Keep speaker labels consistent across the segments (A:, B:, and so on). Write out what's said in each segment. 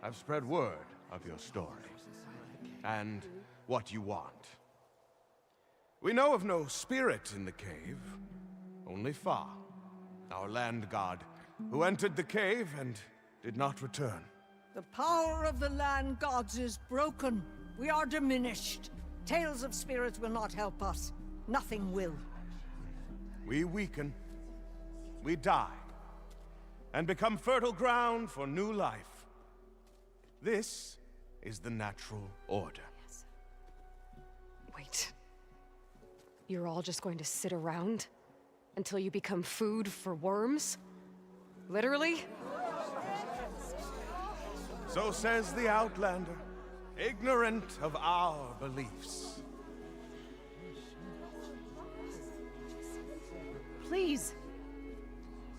A: I've spread word of your story, and what you want. We know of no spirit in the cave, only Fa, our land god, who entered the cave and did not return.
B: The power of the land gods is broken. We are diminished. Tales of spirits will not help us. Nothing will.
A: We weaken, we die, and become fertile ground for new life. This is the natural order.
C: Yes. Wait. You're all just going to sit around until you become food for worms? Literally?
A: So says the Outlander, ignorant of our beliefs.
D: Please.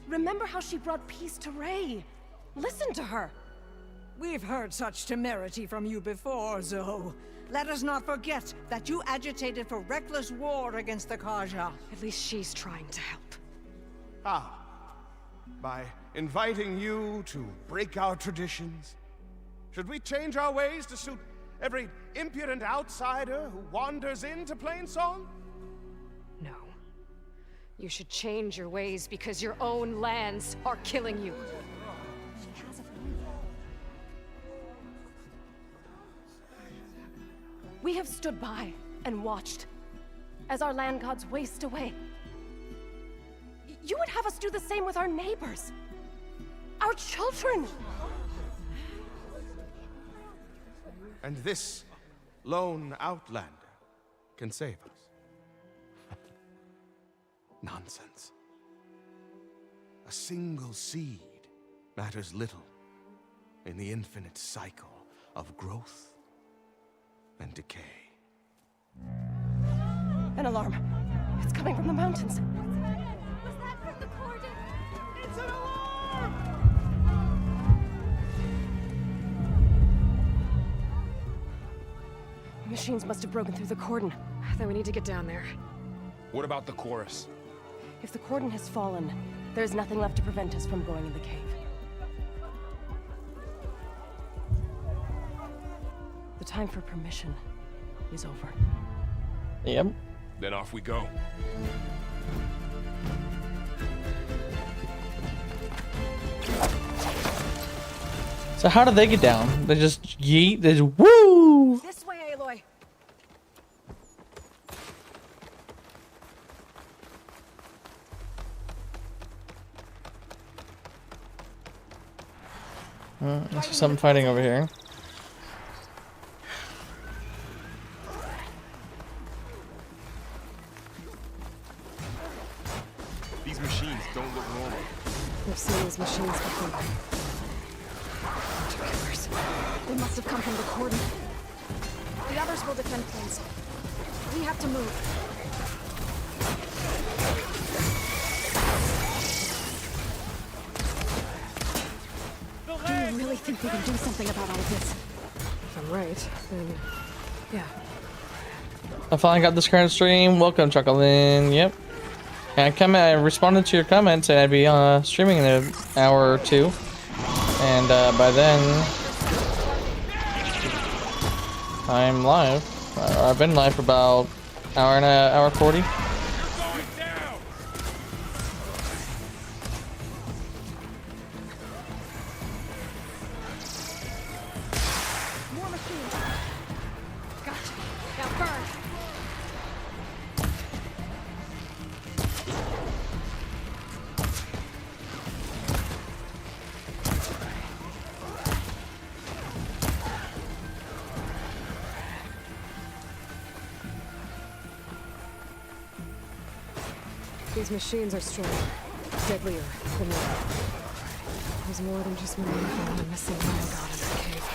D: Remember how she brought peace to Ray. Listen to her.
B: We've heard such temerity from you before, Zoe. Let us not forget that you agitated for reckless war against the Kaja.
C: At least she's trying to help.
A: Ah, by inviting you to break our traditions? Should we change our ways to suit every impudent outsider who wanders into Plainsong?
C: No. You should change your ways because your own lands are killing you.
D: We have stood by and watched as our land gods waste away. You would have us do the same with our neighbors, our children.
A: And this lone Outlander can save us. Nonsense. A single seed matters little in the infinite cycle of growth and decay.
D: An alarm. It's coming from the mountains.
E: Was that from the cordon? It's an alarm!
D: The machines must have broken through the cordon.
C: Then we need to get down there.
F: What about the chorus?
D: If the cordon has fallen, there's nothing left to prevent us from going in the cave. The time for permission is over.
G: Yep.
F: Then off we go.
G: So how did they get down? They just yeet. They just woo.
B: This way, Aloy.
G: There's something fighting over here.
F: These machines don't look normal.
C: We've seen these machines before. Killers. They must have come from the cordon. The others will defend things. We have to move. Do you really think we can do something about all of this? If I'm right, then yeah.
G: I finally got this current stream. Welcome, Chucklin. Yep. And I responded to your comments, and I'd be streaming in an hour or two. And by then, I'm live. I've been live for about hour 40.
C: More machines. Gotcha. Now burn. These machines are stronger, deadlier than ever. There's more than just one uniform and missing land god in that cave.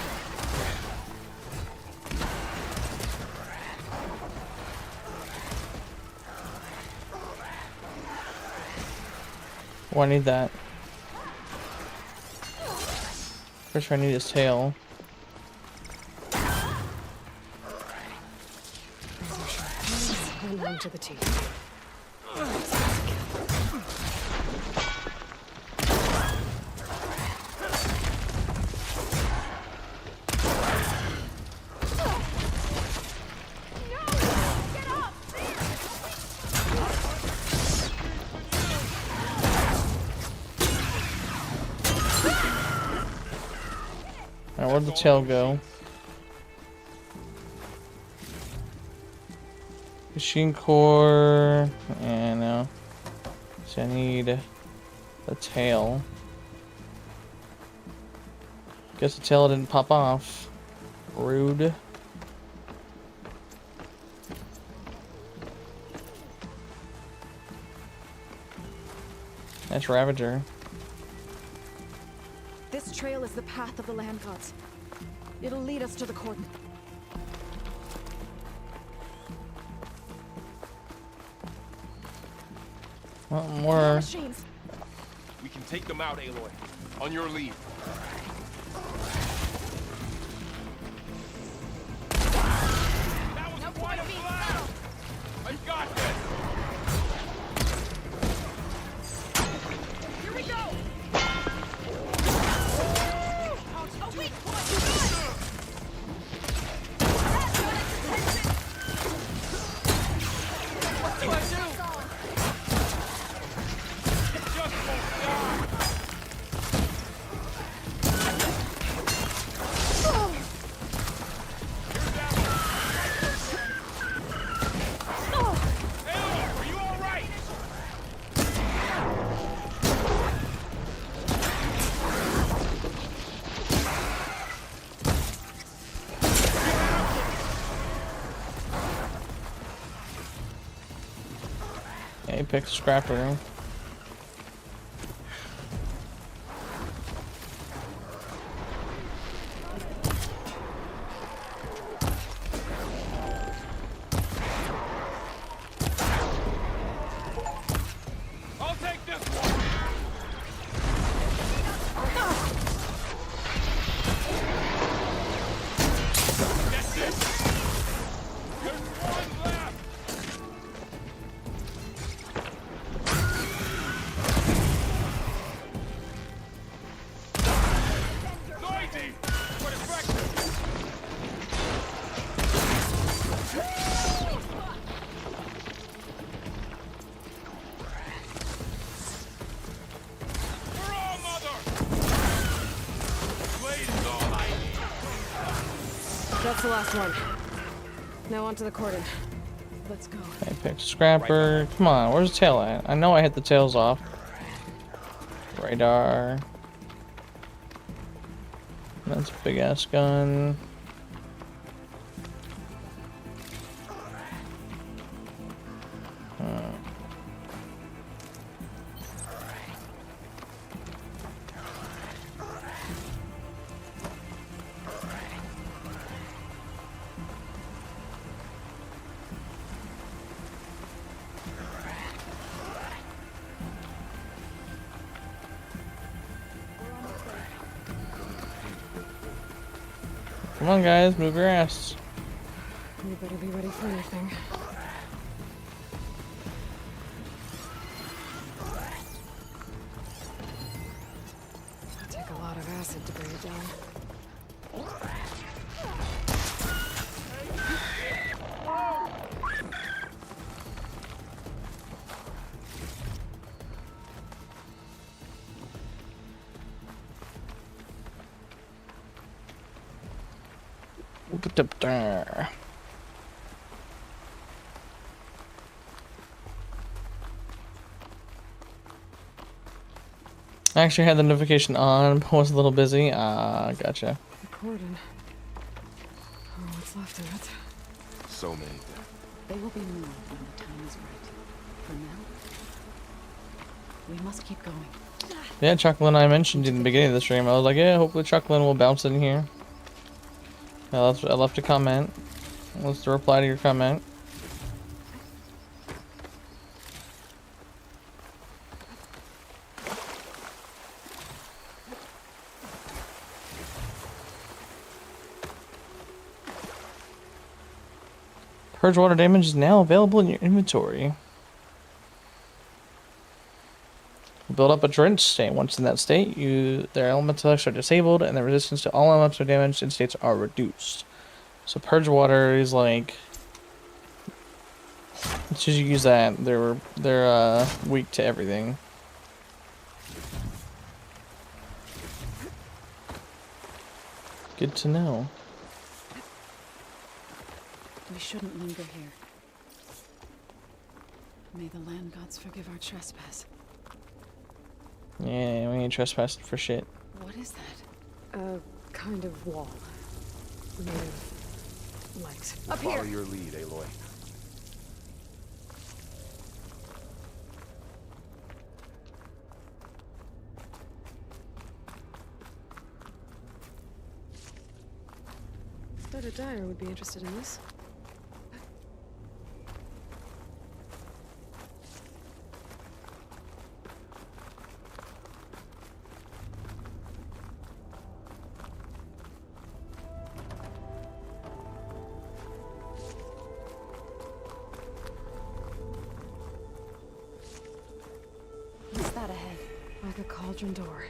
G: Oh, I need that. Pretty sure I need his tail.
C: And on to the teeth.
G: Alright, where'd the tail go? Machine core. Yeah, no. So I need the tail. Guess the tail didn't pop off. Rude. Nice Ravager.
C: This trail is the path of the land gods. It'll lead us to the cordon.
G: Well, more.
C: Machines.
F: We can take them out, Aloy. On your lead. That was quite a blast! I got this!
E: Here we go! A weak point! What do I do?
F: Just won't die! Aloy, are you all right?
G: Apex Scrapper.
F: I'll take this one! That's it! There's one left! Noisy, but effective! Hurrah, mother! Blade is all I need.
C: That's the last one. Now onto the cordon. Let's go.
G: Apex Scrapper. Come on, where's the tail at? I know I hit the tails off. Radar. That's a big ass gun. Come on, guys, move your ass.
C: You better be ready for anything. It'll take a lot of acid to bring it down.
G: I actually had the notification on, but was a little busy. Gotcha.
C: The cordon. Oh, what's left of it?
F: So many.
H: They will be moved when the time is right. For now, we must keep going.
G: Yeah, Chucklin, I mentioned in the beginning of the stream. I was like, yeah, hopefully Chucklin will bounce in here. I left a comment. Let's reply to your comment. Purge water damage is now available in your inventory. Build up a drenched state. Once in that state, their elemental effects are disabled and the resistance to all elemental damage in states are reduced. So purge water is like, as soon as you use that, they're weak to everything. Good to know.
H: We shouldn't linger here. May the land gods forgive our trespass.
G: Yeah, we ain't trespassing for shit.
H: What is that?
C: A kind of wall. Made of light.
F: We'll follow your lead, Aloy.
C: Bet a dyer would be interested in this.
H: What's that ahead?
C: Like a cauldron door.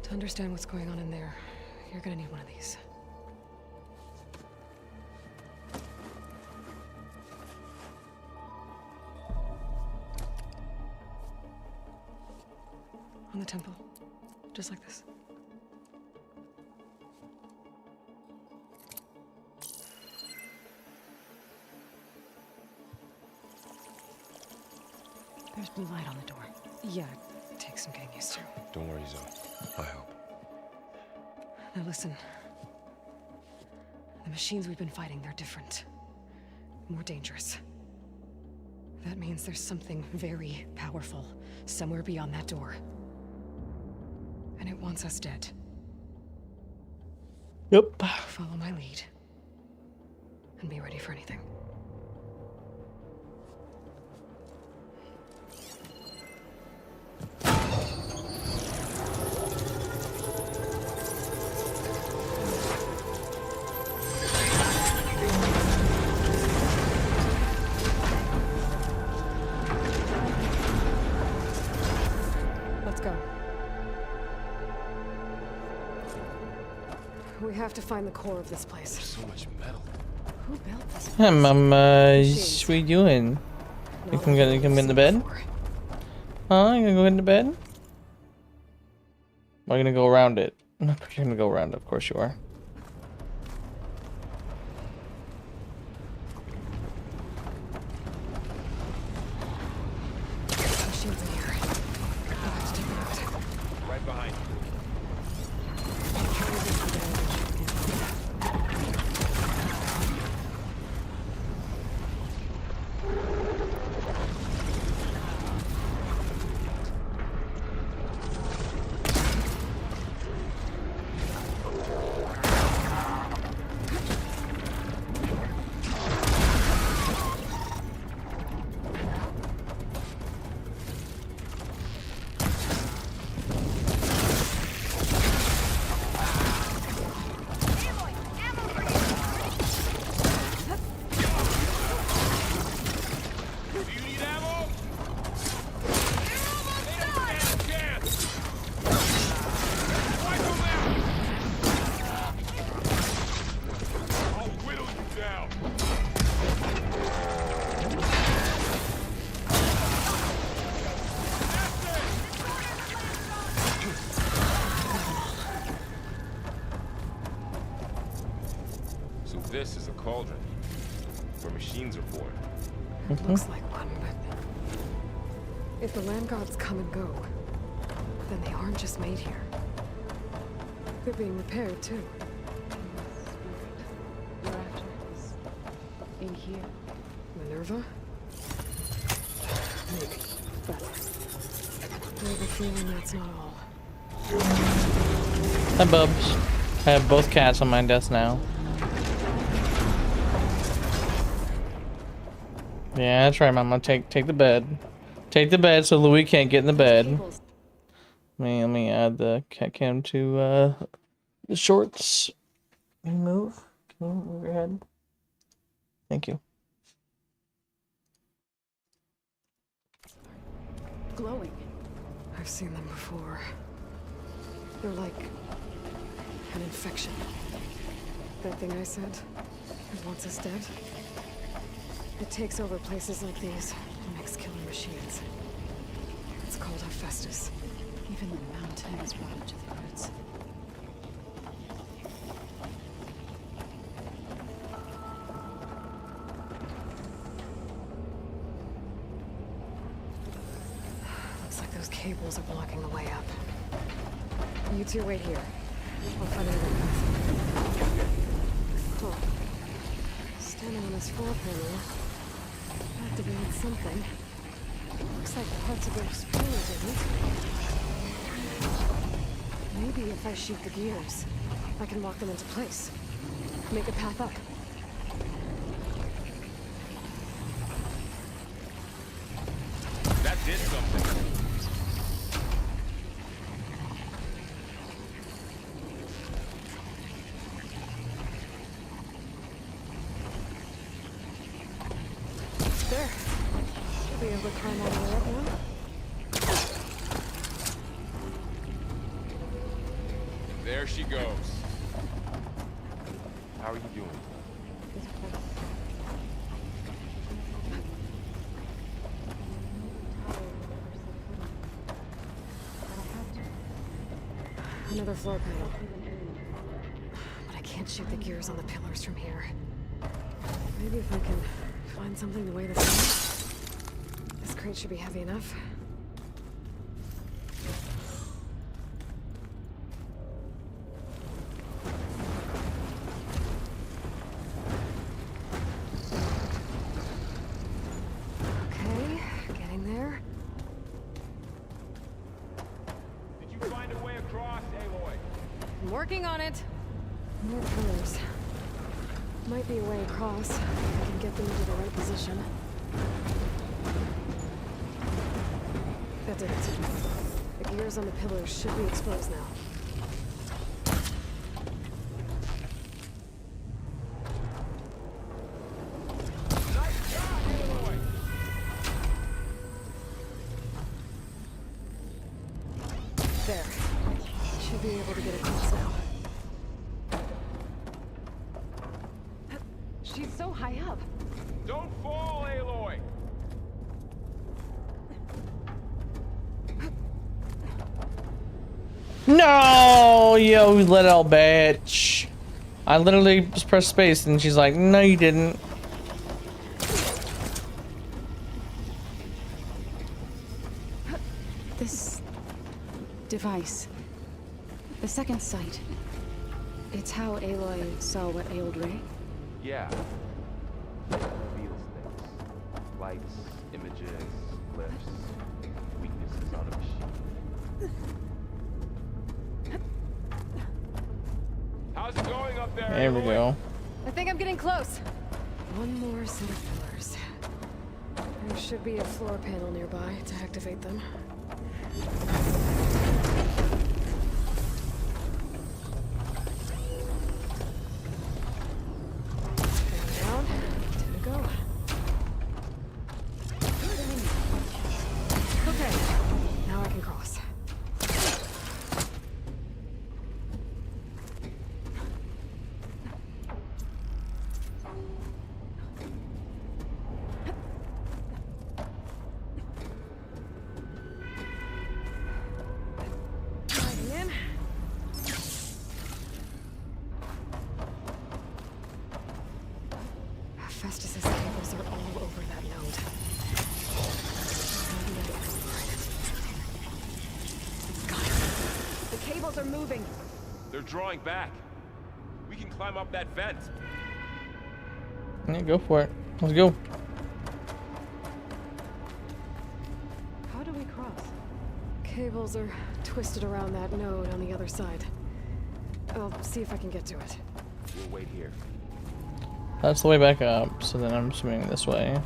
C: To understand what's going on in there, you're gonna need one of these. On the temple. Just like this.
H: There's blue light on the door.
C: Yeah, it takes some getting used to.
F: Don't worry, Zoe. I help.
C: Now listen. The machines we've been fighting, they're different. More dangerous. That means there's something very powerful somewhere beyond that door. And it wants us dead.
G: Yep.
C: Follow my lead. And be ready for anything. Let's go. We have to find the core of this place.
F: So much metal.
H: Who built this?
G: Hey, Mama, what are you doing? You come in the bed? Huh? You gonna go into bed? Am I gonna go around it? You're gonna go around it, of course you are.
C: Machines in here. I'll have to take them out.
F: Right behind you. Do you need ammo? I'll whittle you down. So this is a cauldron where machines are born.
C: It looks like one, but if the land gods come and go, then they aren't just made here. They're being repaired too.
H: You're after is in here.
C: Minerva? Maybe. But I have a feeling that's not all.
G: Hi, Bubs. I have both cats on my desk now. Yeah, that's right, Mama. Take the bed. Take the bed so Louis can't get in the bed.
H: Cables.
G: Let me add the cat cam to the shorts. Can you move? Can you move your head? Thank you.
H: Glowing.
C: I've seen them before. They're like An infection. That thing I said, it wants us dead. It takes over places like these and makes killer machines. It's called Hephaestus.
H: Even the mountain is rotted to the roots.
C: Looks like those cables are blocking the way up. You two wait here. I'll find another path. Huh. Standing on this floor panel activated something. Looks like parts of the exploder didn't. Maybe if I shoot the gears, I can lock them into place. Make a path up.
F: That did something.
C: There. Should be able to climb all the way up now.
F: There she goes. How are you doing?
C: Another floor panel. But I can't shoot the gears on the pillars from here. Maybe if I can find something to weigh this down. This crate should be heavy enough. Okay, getting there.
F: Did you find a way across, Aloy?
C: I'm working on it. More pillars. Might be a way across. If I can get them into the right position. That did it. The gears on the pillars should be exposed now.
F: Nice job, Aloy!
C: There. Should be able to get across now. She's so high up.
F: Don't fall, Aloy!
G: No, yo, little bitch. I literally just pressed space and she's like, no, you didn't.
H: This device. The second sight. It's how Aloy saw what ailed Ray.
F: Yeah. It reveals things. Lights, images, glyphs, weaknesses on a machine. How's it going up there,
G: There we
F: Aloy?
G: go.
C: I think I'm getting close. One more set of pillars. There should be a floor panel nearby to activate them. Down, two to go. Okay, now I can cross. Sliding in. Festus's cables are all over that node. Maybe I can override it. Got it. The cables are moving.
F: They're drawing back. We can climb up that vent.
G: Yeah, go for it. Let's go.
H: How do we cross?
C: Cables are twisted around that node on the other side. I'll see if I can get to it.
F: We'll wait here.
G: That's the way back up, so then I'm swimming this way.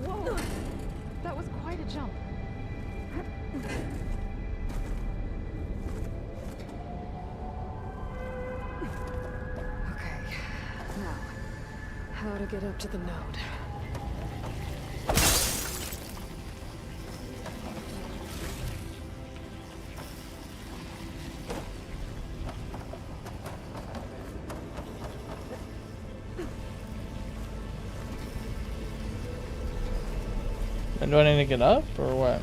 H: Whoa! That was quite a jump.
C: How to get up to the node.
G: And do I need to get up or what?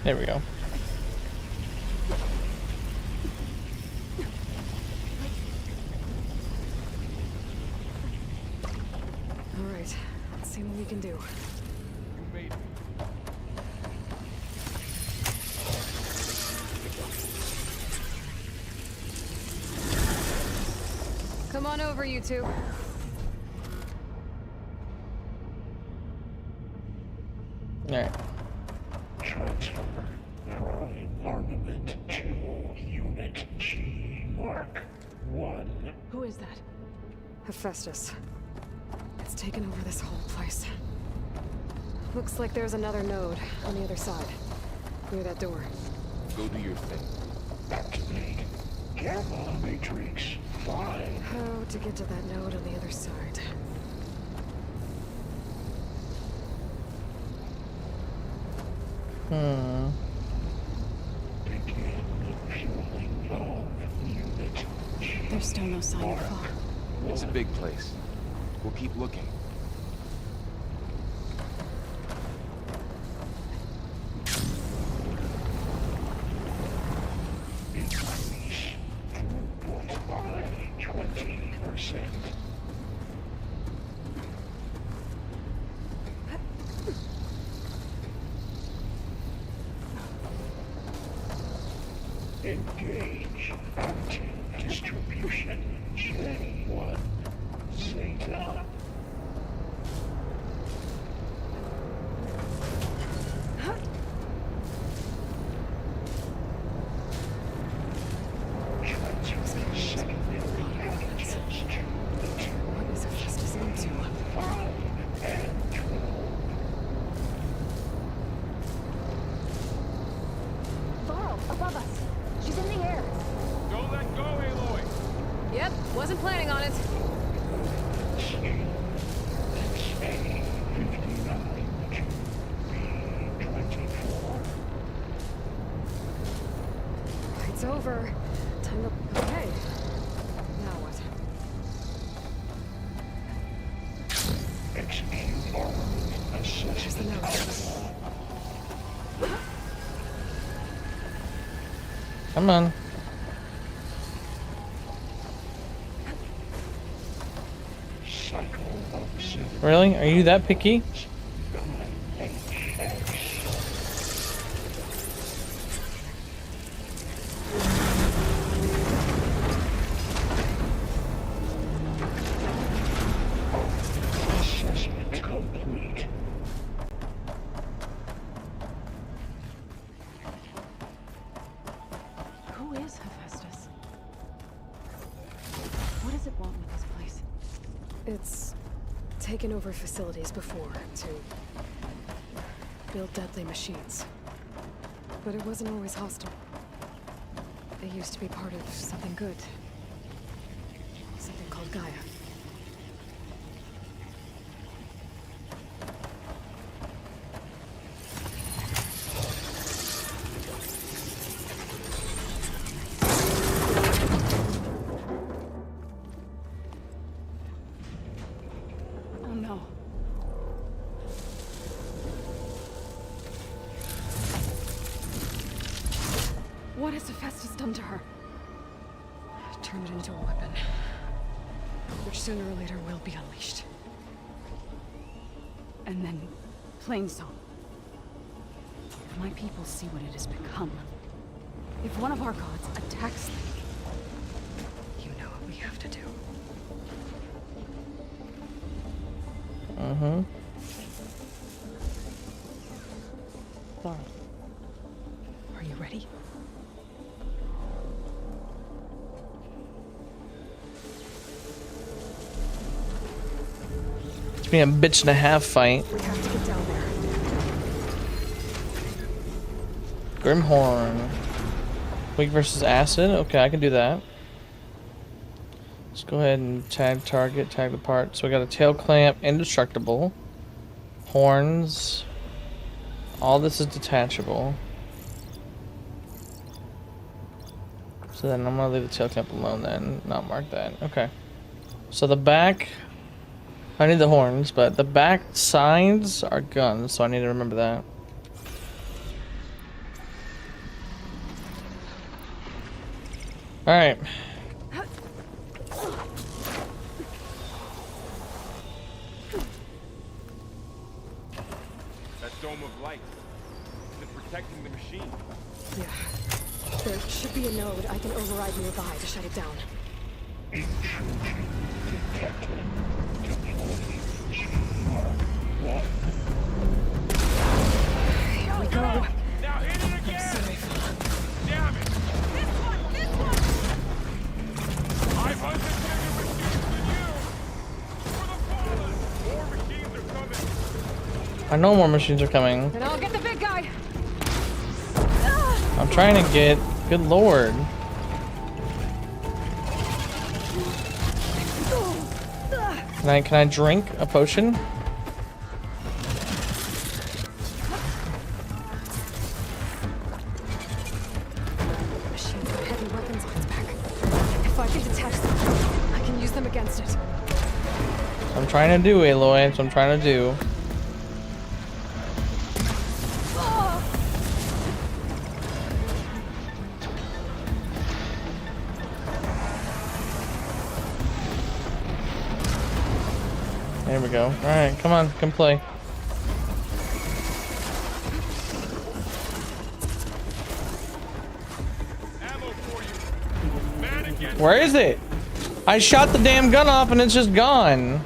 G: There we go.
C: All right, let's see what we can do.
F: You made it.
C: Come on over, you two.
G: Alright.
I: Transfer prime armament to Unit G Mark 1.
D: Who is that?
C: Hephaestus. It's taken over this whole place. Looks like there's another node on the other side. Near that door.
F: Go do your thing.
I: Activate Gamma Matrix 5.
C: How to get to that node on the other side.
I: Begin fueling of Unit G.
H: There's still no sign of Fall.
F: It's a big place. We'll keep looking.
I: Increase throughput by 20%. Engage anti-distribution J1 Zeta. Transfer secondary packages to the
C: What is Hephaestus into?
I: 5 and 12.
E: Varl, above us. She's in the air.
F: Don't let go, Aloy!
C: Yep, wasn't planning on it. It's over. Time to... Okay. Now what?
I: Execute armament
C: There's the
I: assessment.
C: node.
G: Come on.
I: Cycle of 7.
G: Really? Are you that picky?
I: Assessment complete.
H: Who is Hephaestus? What does it want with this place?
C: It's taken over facilities before to build deadly machines. But it wasn't always hostile. It used to be part of something good. Something called Gaia.
H: Oh no. What has Hephaestus done to her?
C: Turn it into a weapon. Which sooner or later will be unleashed.
H: And then plain song. If my people see what it has become, if one of our gods attacks them,
C: You know what we have to do.
G: Mm-hmm.
C: Are you ready?
G: It's been a bitch and a half fight.
C: We have to get down there.
G: Grimhorn. Weak versus acid. Okay, I can do that. Let's go ahead and tag target, tag the part. So we got a tail clamp, indestructible, horns. All this is detachable. So then I'm gonna leave the tail clamp alone then, not mark that. Okay. So the back, I need the horns, but the back sides are guns, so I need to remember that. Alright.
F: That dome of light. Is it protecting the machine?
D: Yeah. There should be a node I can override nearby to shut it down. Here we go.
F: Now hit it again! Damn it!
E: This one!
F: 500 bigger machines than you! For the fallen! More machines are coming!
G: I know more machines are coming.
D: Then I'll get the big guy.
G: I'm trying to get... Good lord. Can I drink a potion?
D: Machine with heavy weapons on its back. If I can detach them, I can use them against it.
G: I'm trying to do, Aloy. That's what I'm trying to do. There we go. Alright, come on, come play.
F: Ammo for you! Man against
G: Where is it? I shot the damn gun off and it's just gone.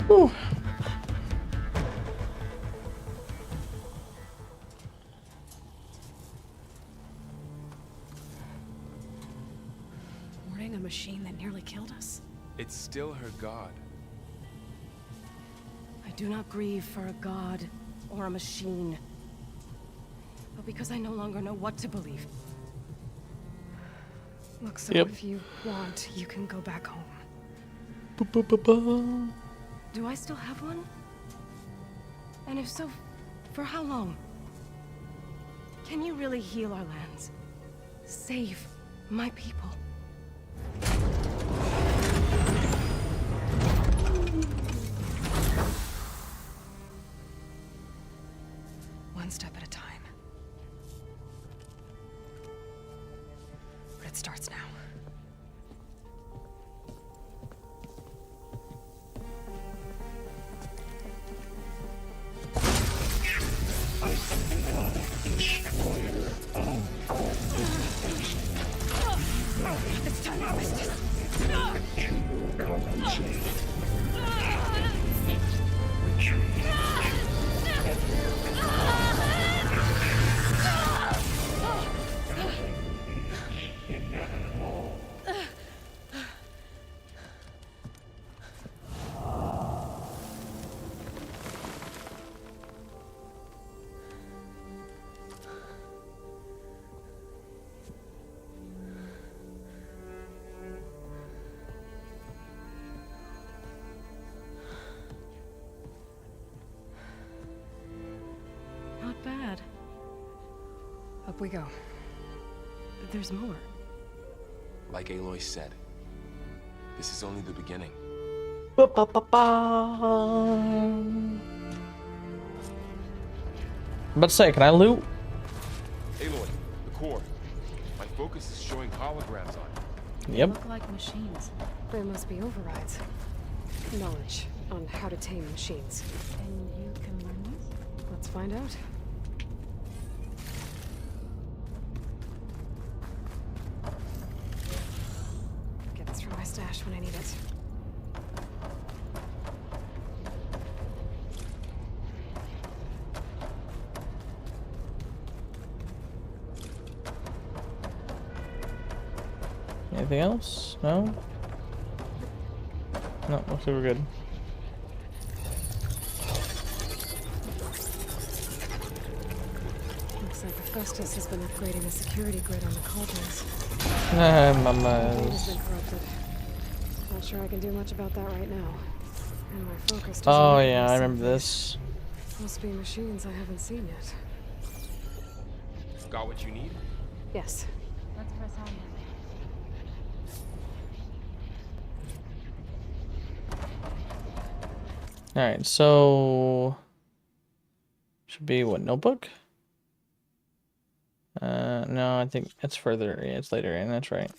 G: Whew.
D: Warning a machine that nearly killed us.
F: It's still her god.
D: I do not grieve for a god or a machine, but because I no longer know what to believe. Look, so
G: Yep.
D: if you want, you can go back home. Do I still have one? And if so, for how long? Can you really heal our lands? Save my people? One step at a time. But it starts now. It's time to business.
C: Up we go.
D: There's more.
J: Like Aloy said, this is only the beginning.
G: But say, can I loot?
J: Aloy, the core. My focus is showing holograms on it.
H: They
G: Yep.
H: look like machines.
C: There must be overrides. Knowledge on how to tame machines.
H: And you can learn this?
C: Let's find out. Get this from my stash when I need it.
G: Anything else? No? No, looks like we're good.
C: Looks like Augustus has been upgrading the security grid on the cauldrons.
G: Ah,
C: It's
G: mamas.
C: been corrupted. Not sure I can do much about that right now. And my focus doesn't
G: Oh
C: look
G: yeah, I
C: like
G: remember
C: something.
G: this.
C: Must be machines I haven't seen yet.
J: Got what you need?
C: Yes.
H: Let's press on then.
G: Alright, so should be what, notebook? No, I think it's further, yeah, it's later in, that's right.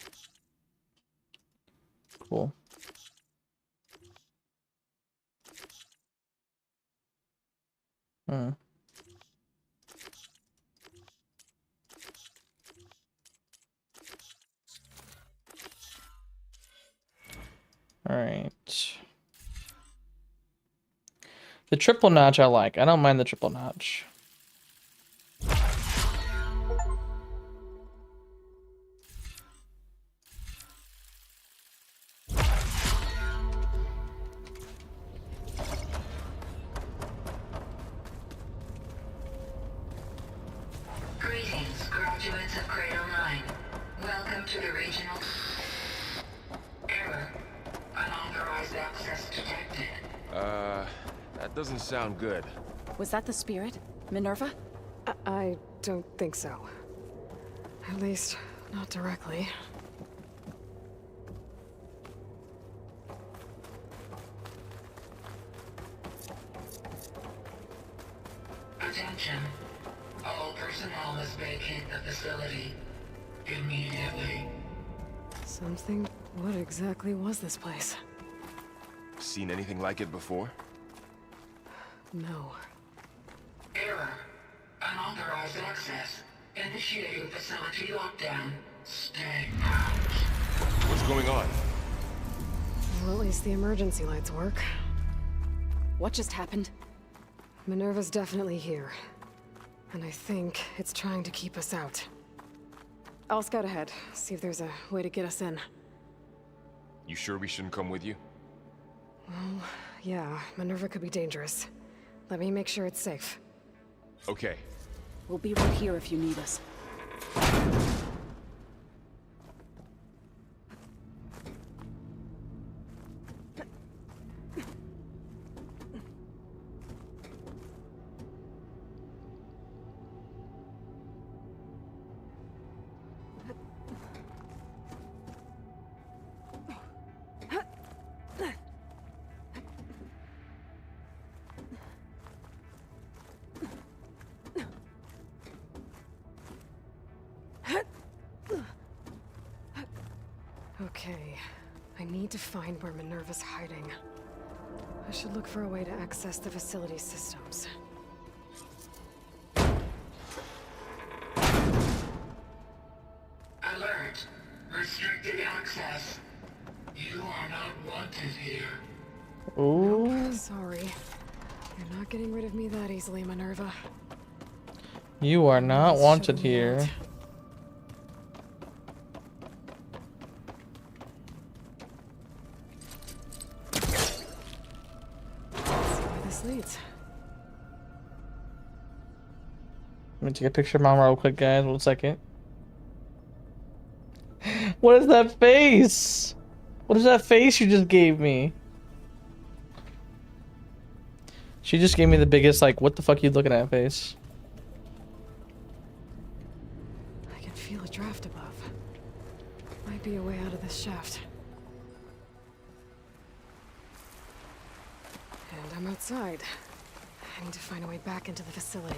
G: Cool. Hmm. Alright. The triple notch I like. I don't mind the triple notch.
K: Greetings, graduates of Cradle 9. Welcome to the regional... Error. Unauthorized access detected.
J: That doesn't sound good.
H: Was that the spirit? Minerva?
C: I don't think so. At least, not directly.
K: Attention. All personnel must vacate the facility immediately.
C: Something? What exactly was this place?
J: Seen anything like it before?
C: No.
K: Error. Unauthorized access. Initiating facility lockdown. Stay out.
J: What's going on?
C: Well, at least the emergency lights work.
H: What just happened?
C: Minerva's definitely here. And I think it's trying to keep us out. I'll scout ahead, see if there's a way to get us in.
J: You sure we shouldn't come with you?
C: Well, yeah, Minerva could be dangerous. Let me make sure it's safe.
J: Okay.
H: We'll be right here if you need us.
C: Okay, I need to find where Minerva's hiding. I should look for a way to access the facility systems.
K: Alert. Restricted access. You are not wanted here.
G: Ooh.
C: Sorry. You're not getting rid of me that easily, Minerva.
G: You are not
C: This
G: wanted
C: shouldn't
G: here.
C: not. Let's see where this leads.
G: Let me take a picture of Mom real quick, guys. 1 second. What is that face? What is that face you just gave me? She just gave me the biggest, like, what the fuck you looking at face.
C: feel a draft above. Might be a way out of this shaft. And I'm outside. I need to find a way back into the facility.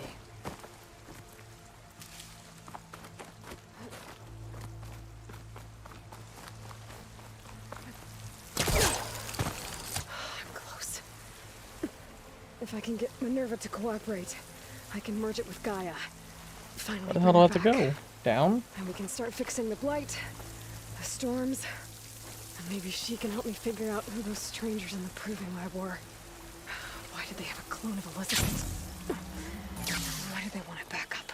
C: I'm close. If I can get Minerva to cooperate, I can merge it with Gaia. Finally,
G: Where the hell do I have to go? Down?
C: and we can start fixing the blight, the storms, and maybe she can help me figure out who those strangers in the proving lab were. Why did they have a clone of Elizabeth? Why did they want it back up?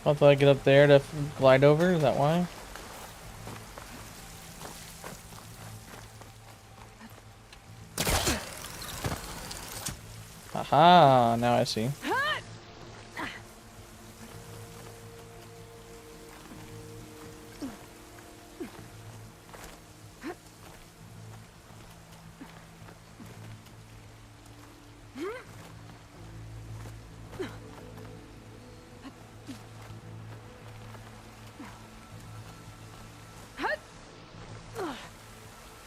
G: Until I get up there to glide over, is that why? Aha, now I see.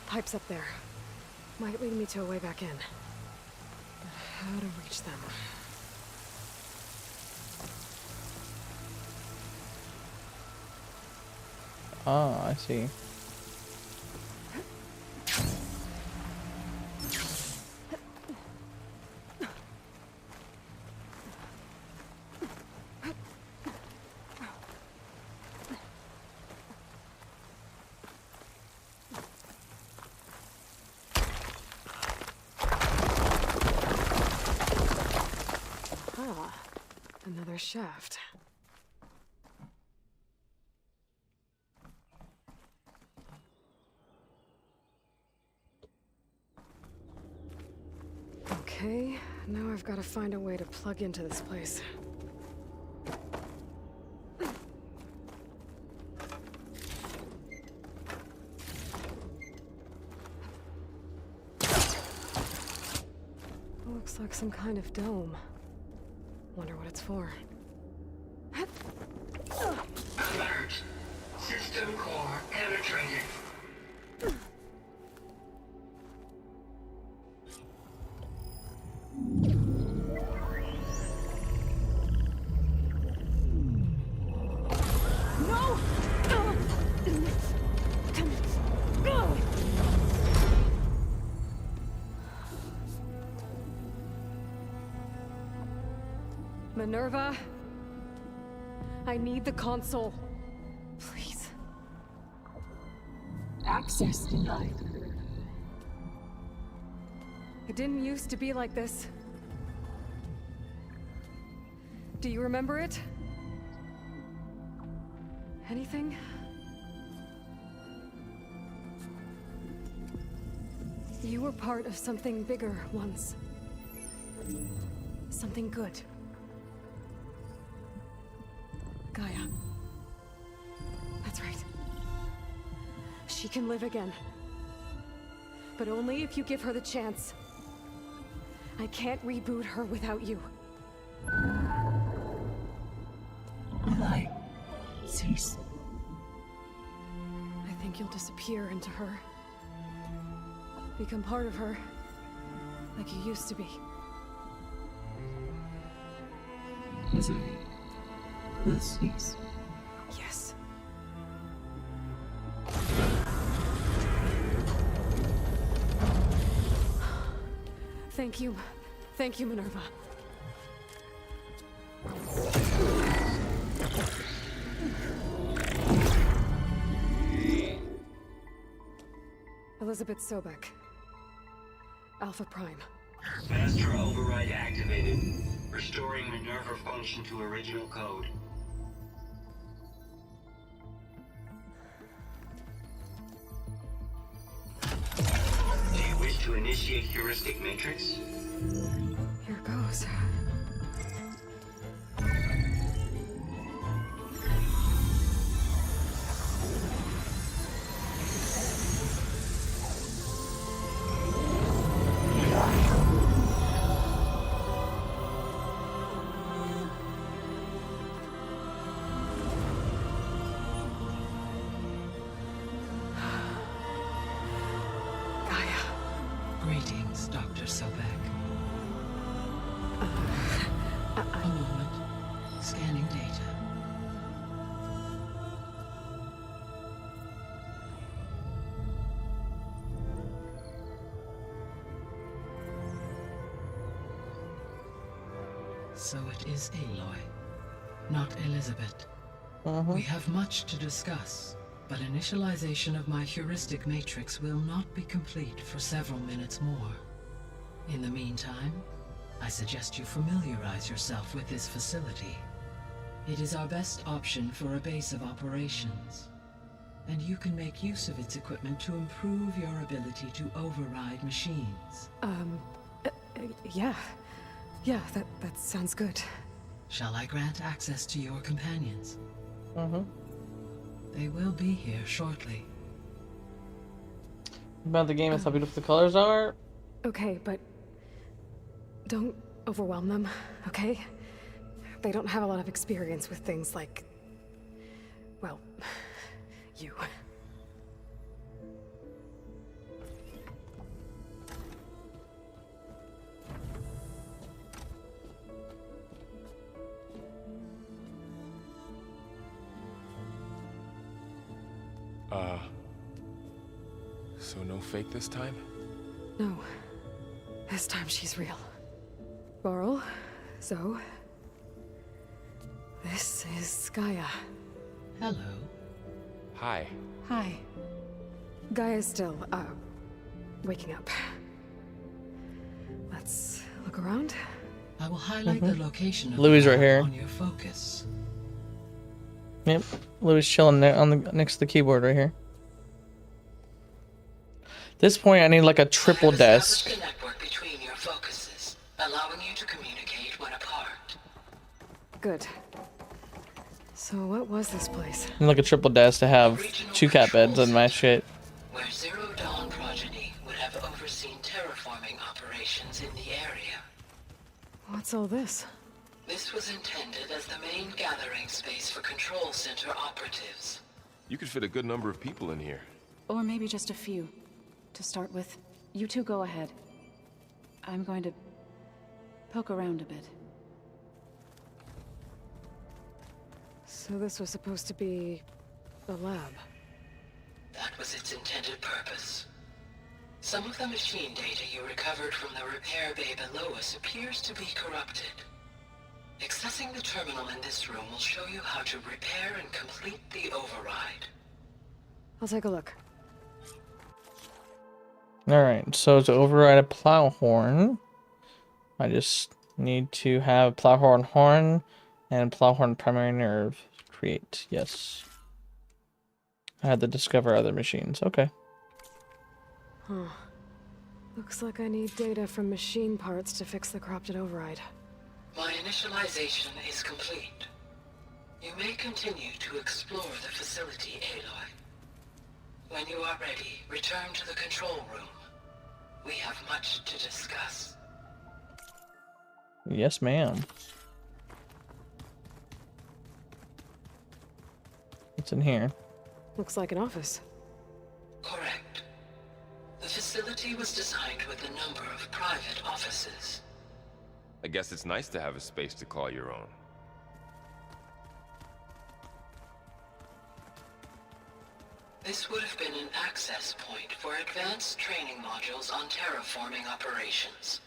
C: Pipes up there. Might lead me to a way back in. But how to reach them?
G: Ah, I see.
C: Another shaft. Okay, now I've got to find a way to plug into this place. Looks like some kind of dome. Wonder what it's for.
K: Alert. System core penetrated.
E: No!
C: Minerva, I need the console. Please.
I: Access denied.
C: It didn't used to be like this. Do you remember it? Anything? You were part of something bigger once. Something good. Gaia. That's right. She can live again. But only if you give her the chance. I can't reboot her without you.
I: Light. Cease.
C: I think you'll disappear into her. Become part of her. Like you used to be.
I: Misery. Will cease.
C: Yes. Thank you. Thank you, Minerva. Elizabeth Sobek. Alpha Prime.
K: Master override activated. Restoring Minerva function to original code. Do you wish to initiate heuristic matrix?
C: Here goes.
L: Yes, Dr. Sobek. A moment. Scanning data. So it is Aloy, not Elizabeth. We have much to discuss, but initialization of my heuristic matrix will not be complete for several minutes more. In the meantime, I suggest you familiarize yourself with this facility. It is our best option for a base of operations, and you can make use of its equipment to improve your ability to override machines.
C: Yeah. Yeah, that sounds good.
L: Shall I grant access to your companions?
G: Mm-hmm.
L: They will be here shortly.
G: About the game is how beautiful the colors are.
C: Okay, but don't overwhelm them, okay? They don't have a lot of experience with things like, well, you.
J: So no fake this time?
C: No. This time she's real. Laurel, Zoe. This is Gaia.
L: Hello.
J: Hi.
C: Hi. Gaia's still, waking up. Let's look around.
L: I will highlight the location of
G: Louis
L: the
G: right
L: lab
G: here.
L: on your focus.
G: Yep, Louis chilling there on the next to the keyboard right here. At this point, I need like a triple desk.
L: A network between your focuses, allowing you to communicate when apart.
C: Good. So what was this place?
G: I need like a triple desk to have 2 cat beds and my shit.
L: Where Zero Dawn progeny would have overseen terraforming operations in the area.
C: What's all this?
L: This was intended as the main gathering space for control center operatives.
J: You could fit a good number of people in here.
H: Or maybe just a few. To start with, you two go ahead. I'm going to poke around a bit.
C: So this was supposed to be a lab.
L: That was its intended purpose. Some of the machine data you recovered from the repair bay below us appears to be corrupted. Accessing the terminal in this room will show you how to repair and complete the override.
C: I'll take a look.
G: Alright, so to override a plow horn, I just need to have plow horn and plow horn primary nerve. Create, yes. I had to discover other machines, okay.
C: Huh. Looks like I need data from machine parts to fix the corrupted override.
L: My initialization is complete. You may continue to explore the facility, Aloy. When you are ready, return to the control room. We have much to discuss.
G: Yes, ma'am. What's in here?
C: Looks like an office.
L: Correct. The facility was designed with a number of private offices.
J: I guess it's nice to have a space to call your own.
L: This would have been an access point for advanced training modules on terraforming operations.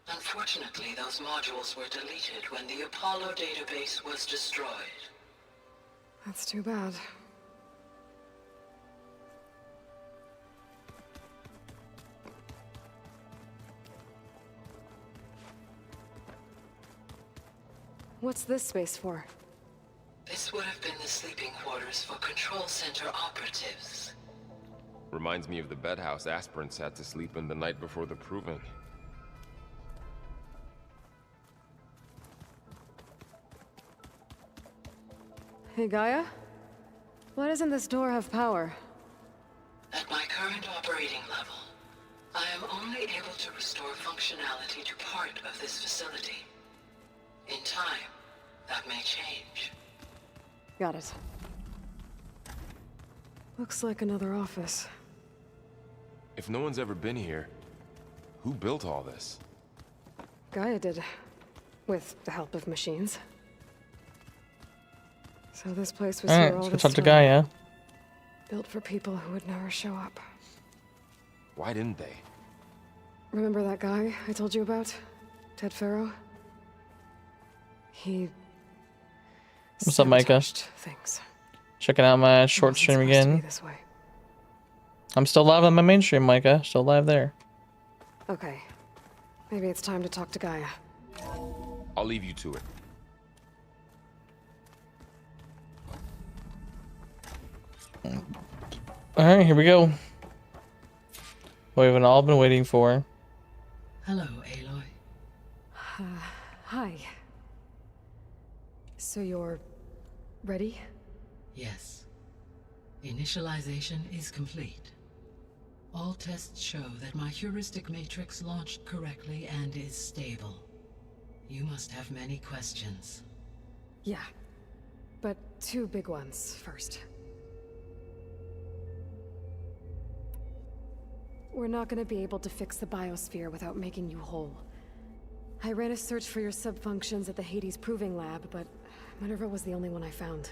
L: Unfortunately, those modules were deleted when the Apollo database was destroyed.
C: That's too bad. What's this space for?
L: This would have been the sleeping quarters for control center operatives.
J: Reminds me of the bedhouse aspirants had to sleep in the night before the proving.
C: Hey, Gaia? Why doesn't this door have power?
L: At my current operating level, I am only able to restore functionality to part of this facility. In time, that may change.
C: Got it. Looks like another office.
J: If no one's ever been here, Who built all this?
C: Gaia did, with the help of machines. So this place was here
G: Alright,
C: all
G: let's go
C: this
G: talk to
C: time.
G: Gaia.
C: Built for people who would never show up.
J: Why didn't they?
C: Remember that guy I told you about? Ted Farrow? He...
G: What's up, Micah?
C: sabotaged things.
G: Checking out my
C: It
G: short
C: wasn't
G: stream
C: supposed to be
G: again.
C: this way.
G: I'm still live on my main stream, Micah. Still live there.
C: Okay. Maybe it's time to talk to Gaia.
J: I'll leave you to it.
G: Alright, here we go. What we've all been waiting for.
L: Hello, Aloy.
C: Hi. So you're... ready?
L: Yes. Initialization is complete. All tests show that my heuristic matrix launched correctly and is stable. You must have many questions.
C: Yeah. But two big ones first. We're not gonna be able to fix the biosphere without making you whole. I ran a search for your subfunctions at the Hades Proving Lab, but Minerva was the only one I found.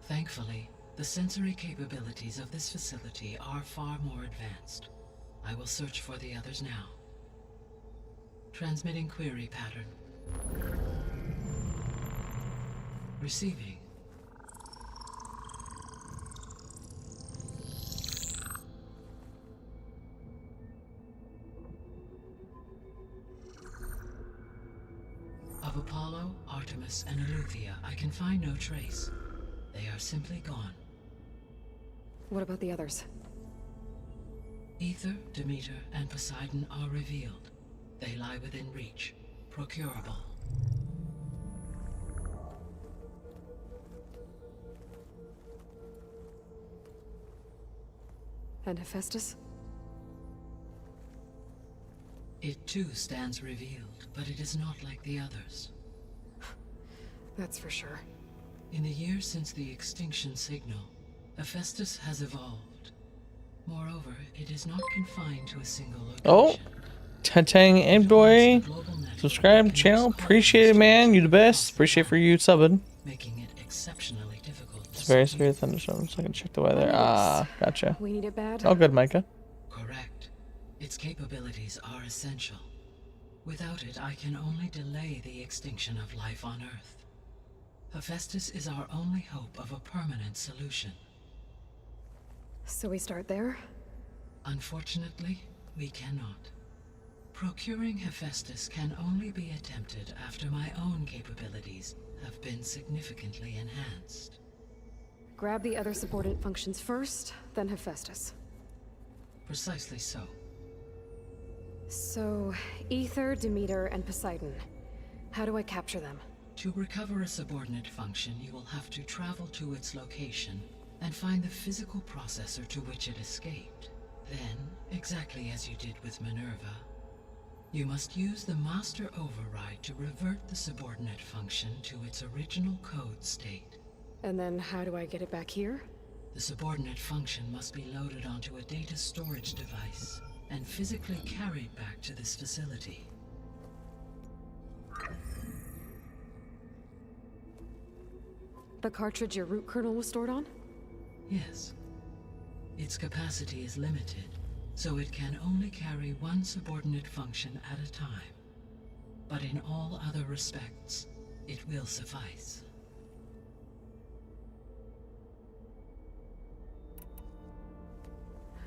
L: Thankfully, the sensory capabilities of this facility are far more advanced. I will search for the others now. Transmitting query pattern. Receiving. Of Apollo, Artemis, and Eleuthia, I can find no trace. They are simply gone.
C: What about the others?
L: Ether, Demeter, and Poseidon are revealed. They lie within reach, procurable.
C: And Hephaestus?
L: It too stands revealed, but it is not like the others.
C: That's for sure.
L: In the years since the extinction signal, Hephaestus has evolved. Moreover, it is not confined to a single location.
G: Oh! Tang and boy. Subscribe channel. Appreciate it, man. You the best. Appreciate for you subbing.
L: Making it exceptionally difficult.
G: It's very severe thunderstorms. I can check the weather. Ah, gotcha.
C: We need it bad?
G: Oh, good, Micah.
L: Correct. Its capabilities are essential. Without it, I can only delay the extinction of life on Earth. Hephaestus is our only hope of a permanent solution.
C: So we start there?
L: Unfortunately, we cannot. Procuring Hephaestus can only be attempted after my own capabilities have been significantly enhanced.
C: Grab the other subordinate functions first, then Hephaestus.
L: Precisely so.
C: So, Ether, Demeter, and Poseidon. How do I capture them?
L: To recover a subordinate function, you will have to travel to its location and find the physical processor to which it escaped. Then, exactly as you did with Minerva, you must use the master override to revert the subordinate function to its original code state.
C: And then how do I get it back here?
L: The subordinate function must be loaded onto a data storage device and physically carried back to this facility.
C: The cartridge your root kernel was stored on?
L: Yes. Its capacity is limited, so it can only carry one subordinate function at a time. But in all other respects, it will suffice.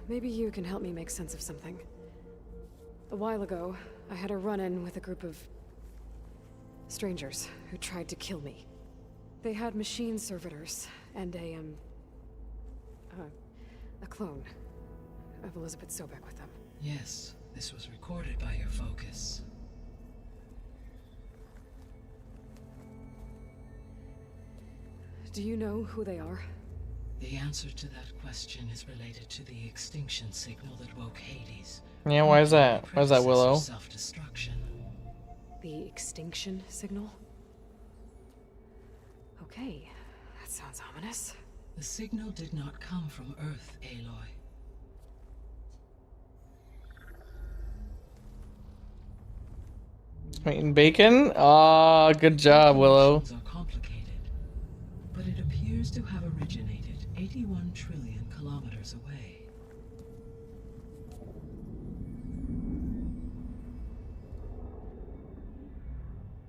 C: Maybe you can help me make sense of something. A while ago, I had a run-in with a group of strangers who tried to kill me. They had machine servitors and a clone of Elizabeth Sobek with them.
L: Yes, this was recorded by your focus.
C: Do you know who they are?
L: The answer to that question is related to the extinction signal that woke Hades.
G: Yeah, why is that? Why is that, Willow?
L: Self-destruction.
C: The extinction signal? Okay, that sounds ominous.
L: The signal did not come from Earth, Aloy.
G: Eating bacon? Ah, good job, Willow.
L: Calculations are complicated, but it appears to have originated 81 trillion kilometers away.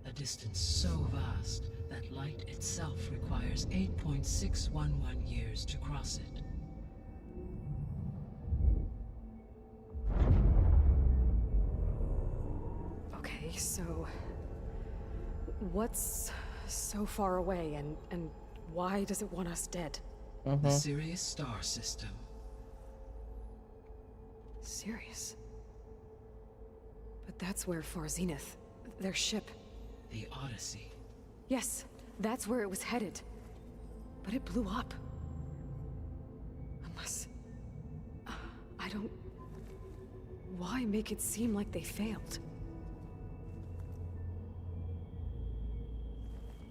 L: A distance so vast that light itself requires 8.611 years to cross it.
C: Okay, so what's so far away and why does it want us dead?
L: The Sirius star system.
C: Sirius? But that's where Far Zenith, their ship.
L: The Odyssey.
C: Yes, that's where it was headed. But it blew up. Unless... I don't... Why make it seem like they failed?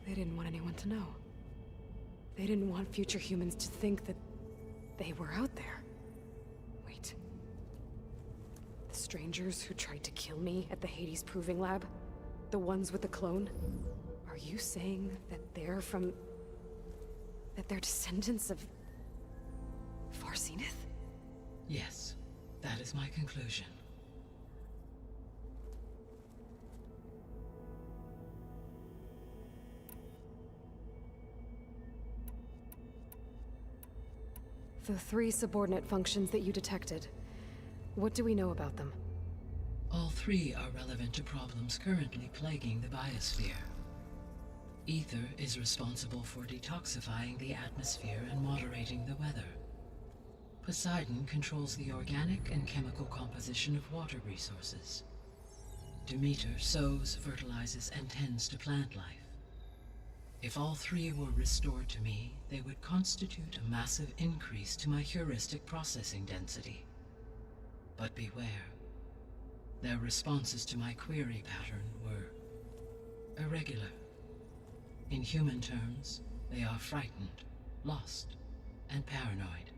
C: They didn't want anyone to know. They didn't want future humans to think that they were out there. Wait. The strangers who tried to kill me at the Hades Proving Lab? The ones with the clone? Are you saying that they're from... that they're descendants of... Far Zenith?
L: Yes, that is my conclusion.
C: The 3 subordinate functions that you detected. What do we know about them?
L: All 3 are relevant to problems currently plaguing the biosphere. Ether is responsible for detoxifying the atmosphere and moderating the weather. Poseidon controls the organic and chemical composition of water resources. Demeter sows, fertilizes, and tends to plant life. If all 3 were restored to me, they would constitute a massive increase to my heuristic processing density. But beware. Their responses to my query pattern were irregular. In human terms, they are frightened, lost, and paranoid.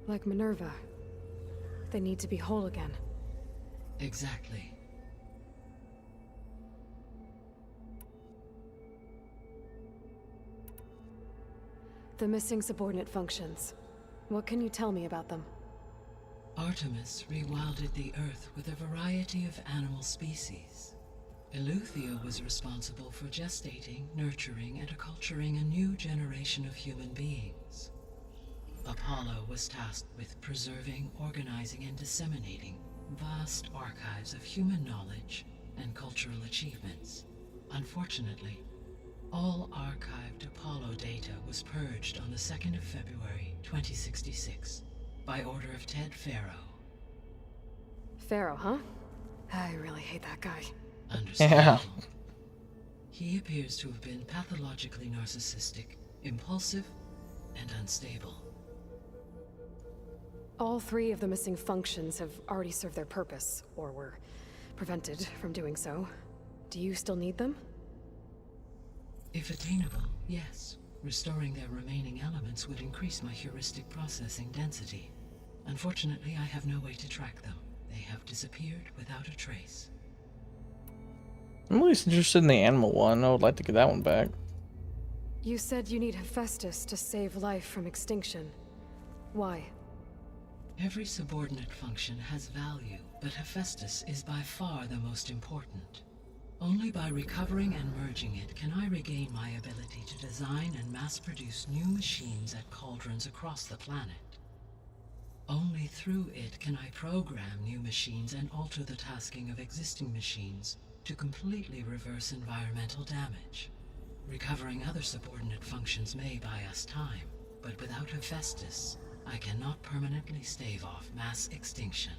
C: Like Minerva. They need to be whole again.
L: Exactly.
C: The missing subordinate functions. What can you tell me about them?
L: Artemis rewilded the Earth with a variety of animal species. Eleuthia was responsible for gestating, nurturing, and acculturating a new generation of human beings. Apollo was tasked with preserving, organizing, and disseminating vast archives of human knowledge and cultural achievements. Unfortunately, all archived Apollo data was purged on the 2nd of February, 2066, by order of TheFatRat.
C: Pharaoh, huh? I really hate that guy.
L: Understandable. Yeah. He appears to have been pathologically narcissistic, impulsive, and unstable.
C: All 3 of the missing functions have already served their purpose, or were prevented from doing so. Do you still need them?
L: If attainable, yes. Restoring their remaining elements would increase my heuristic processing density. Unfortunately, I have no way to track them. They have disappeared without a trace.
G: I'm at least interested in the animal one. I would like to get that one back.
C: You said you need Hephaestus to save life from extinction. Why?
L: Every subordinate function has value, but Hephaestus is by far the most important. Only by recovering and merging it can I regain my ability to design and mass-produce new machines at cauldrons across the planet. Only through it can I program new machines and alter the tasking of existing machines to completely reverse environmental damage. Recovering other subordinate functions may buy us time, but without Hephaestus, I cannot permanently stave off mass extinction.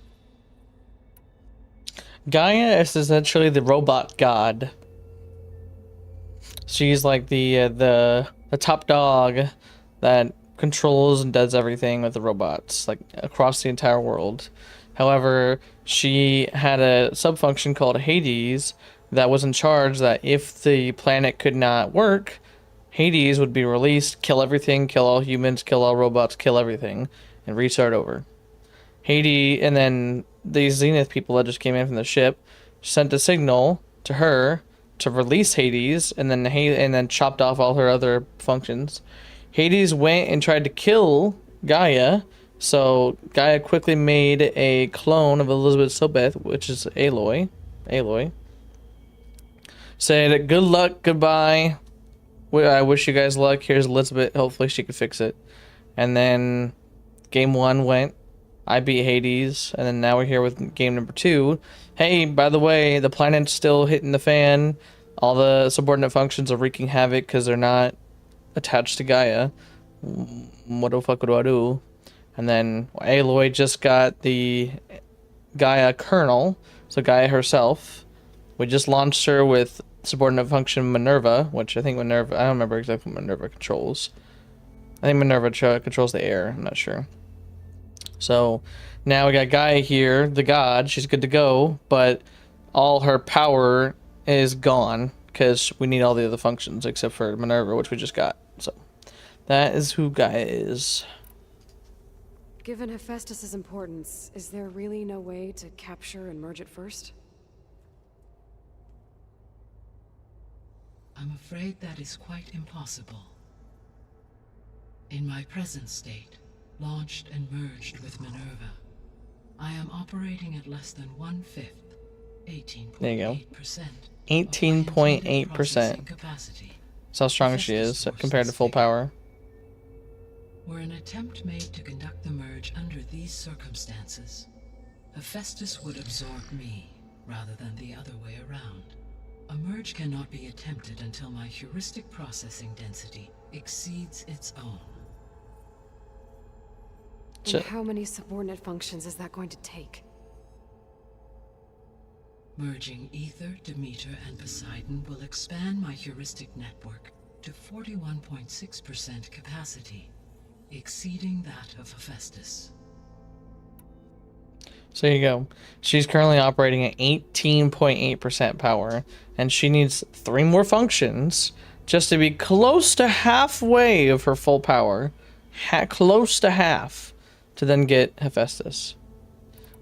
G: Gaia is essentially the robot god. She's like the top dog that controls and does everything with the robots, like across the entire world. However, she had a subfunction called Hades that was in charge that if the planet could not work, Hades would be released, kill everything, kill all humans, kill all robots, kill everything, and restart over. Hades, and then these Zenith people that just came in from the ship sent a signal to her to release Hades, and then chopped off all her other functions. Hades went and tried to kill Gaia, so Gaia quickly made a clone of Elizabeth Sobeth, which is Aloy. Said, good luck, goodbye. I wish you guys luck. Here's Elizabeth. Hopefully she can fix it. And then game 1 went. I beat Hades. And then now we're here with game number 2. Hey, by the way, the planet's still hitting the fan. All the subordinate functions are wreaking havoc because they're not attached to Gaia. What the fuck do I do? And then Aloy just got the Gaia kernel. So Gaia herself. We just launched her with subordinate function Minerva, which I think Minerva, I don't remember exactly what Minerva controls. I think Minerva controls the air, I'm not sure. So now we got Gaia here, the god, she's good to go, but all her power is gone because we need all the other functions except for Minerva, which we just got. So that is who Gaia is.
H: Given Hephaestus' importance, is there really no way to capture and merge it first?
L: I'm afraid that is quite impossible. In my present state, launched and merged with Minerva, I am operating at less than 1/5, 18.8%.
G: 18.8%.
L: Capacity.
G: That's how strong she is compared to full power.
L: Were an attempt made to conduct the merge under these circumstances, Hephaestus would absorb me rather than the other way around. A merge cannot be attempted until my heuristic processing density exceeds its own.
H: And how many subordinate functions is that going to take?
L: Merging Ether, Demeter, and Poseidon will expand my heuristic network to 41.6% capacity, exceeding that of Hephaestus.
G: So there you go. She's currently operating at 18.8% power, and she needs 3 more functions just to be close to halfway of her full power. Close to half to then get Hephaestus.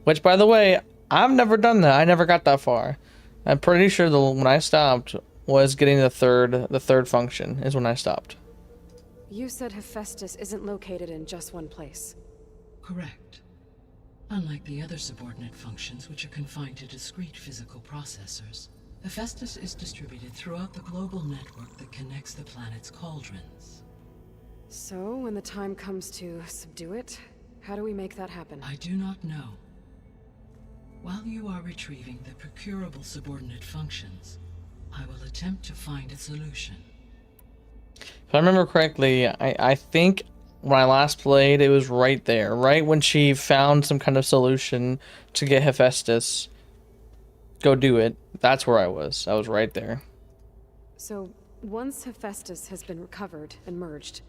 G: Which, by the way, I've never done that. I never got that far. I'm pretty sure when I stopped was getting the third function is when I stopped.
H: You said Hephaestus isn't located in just one place.
L: Correct. Unlike the other subordinate functions, which are confined to discrete physical processors, Hephaestus is distributed throughout the global network that connects the planet's cauldrons.
H: So, when the time comes to subdue it, how do we make that happen?
L: I do not know. While you are retrieving the procurable subordinate functions, I will attempt to find a solution.
G: If I remember correctly, I think when I last played, it was right there. Right when she found some kind of solution to get Hephaestus, go do it. That's where I was. I was right there.
H: So, once Hephaestus has been recovered and merged,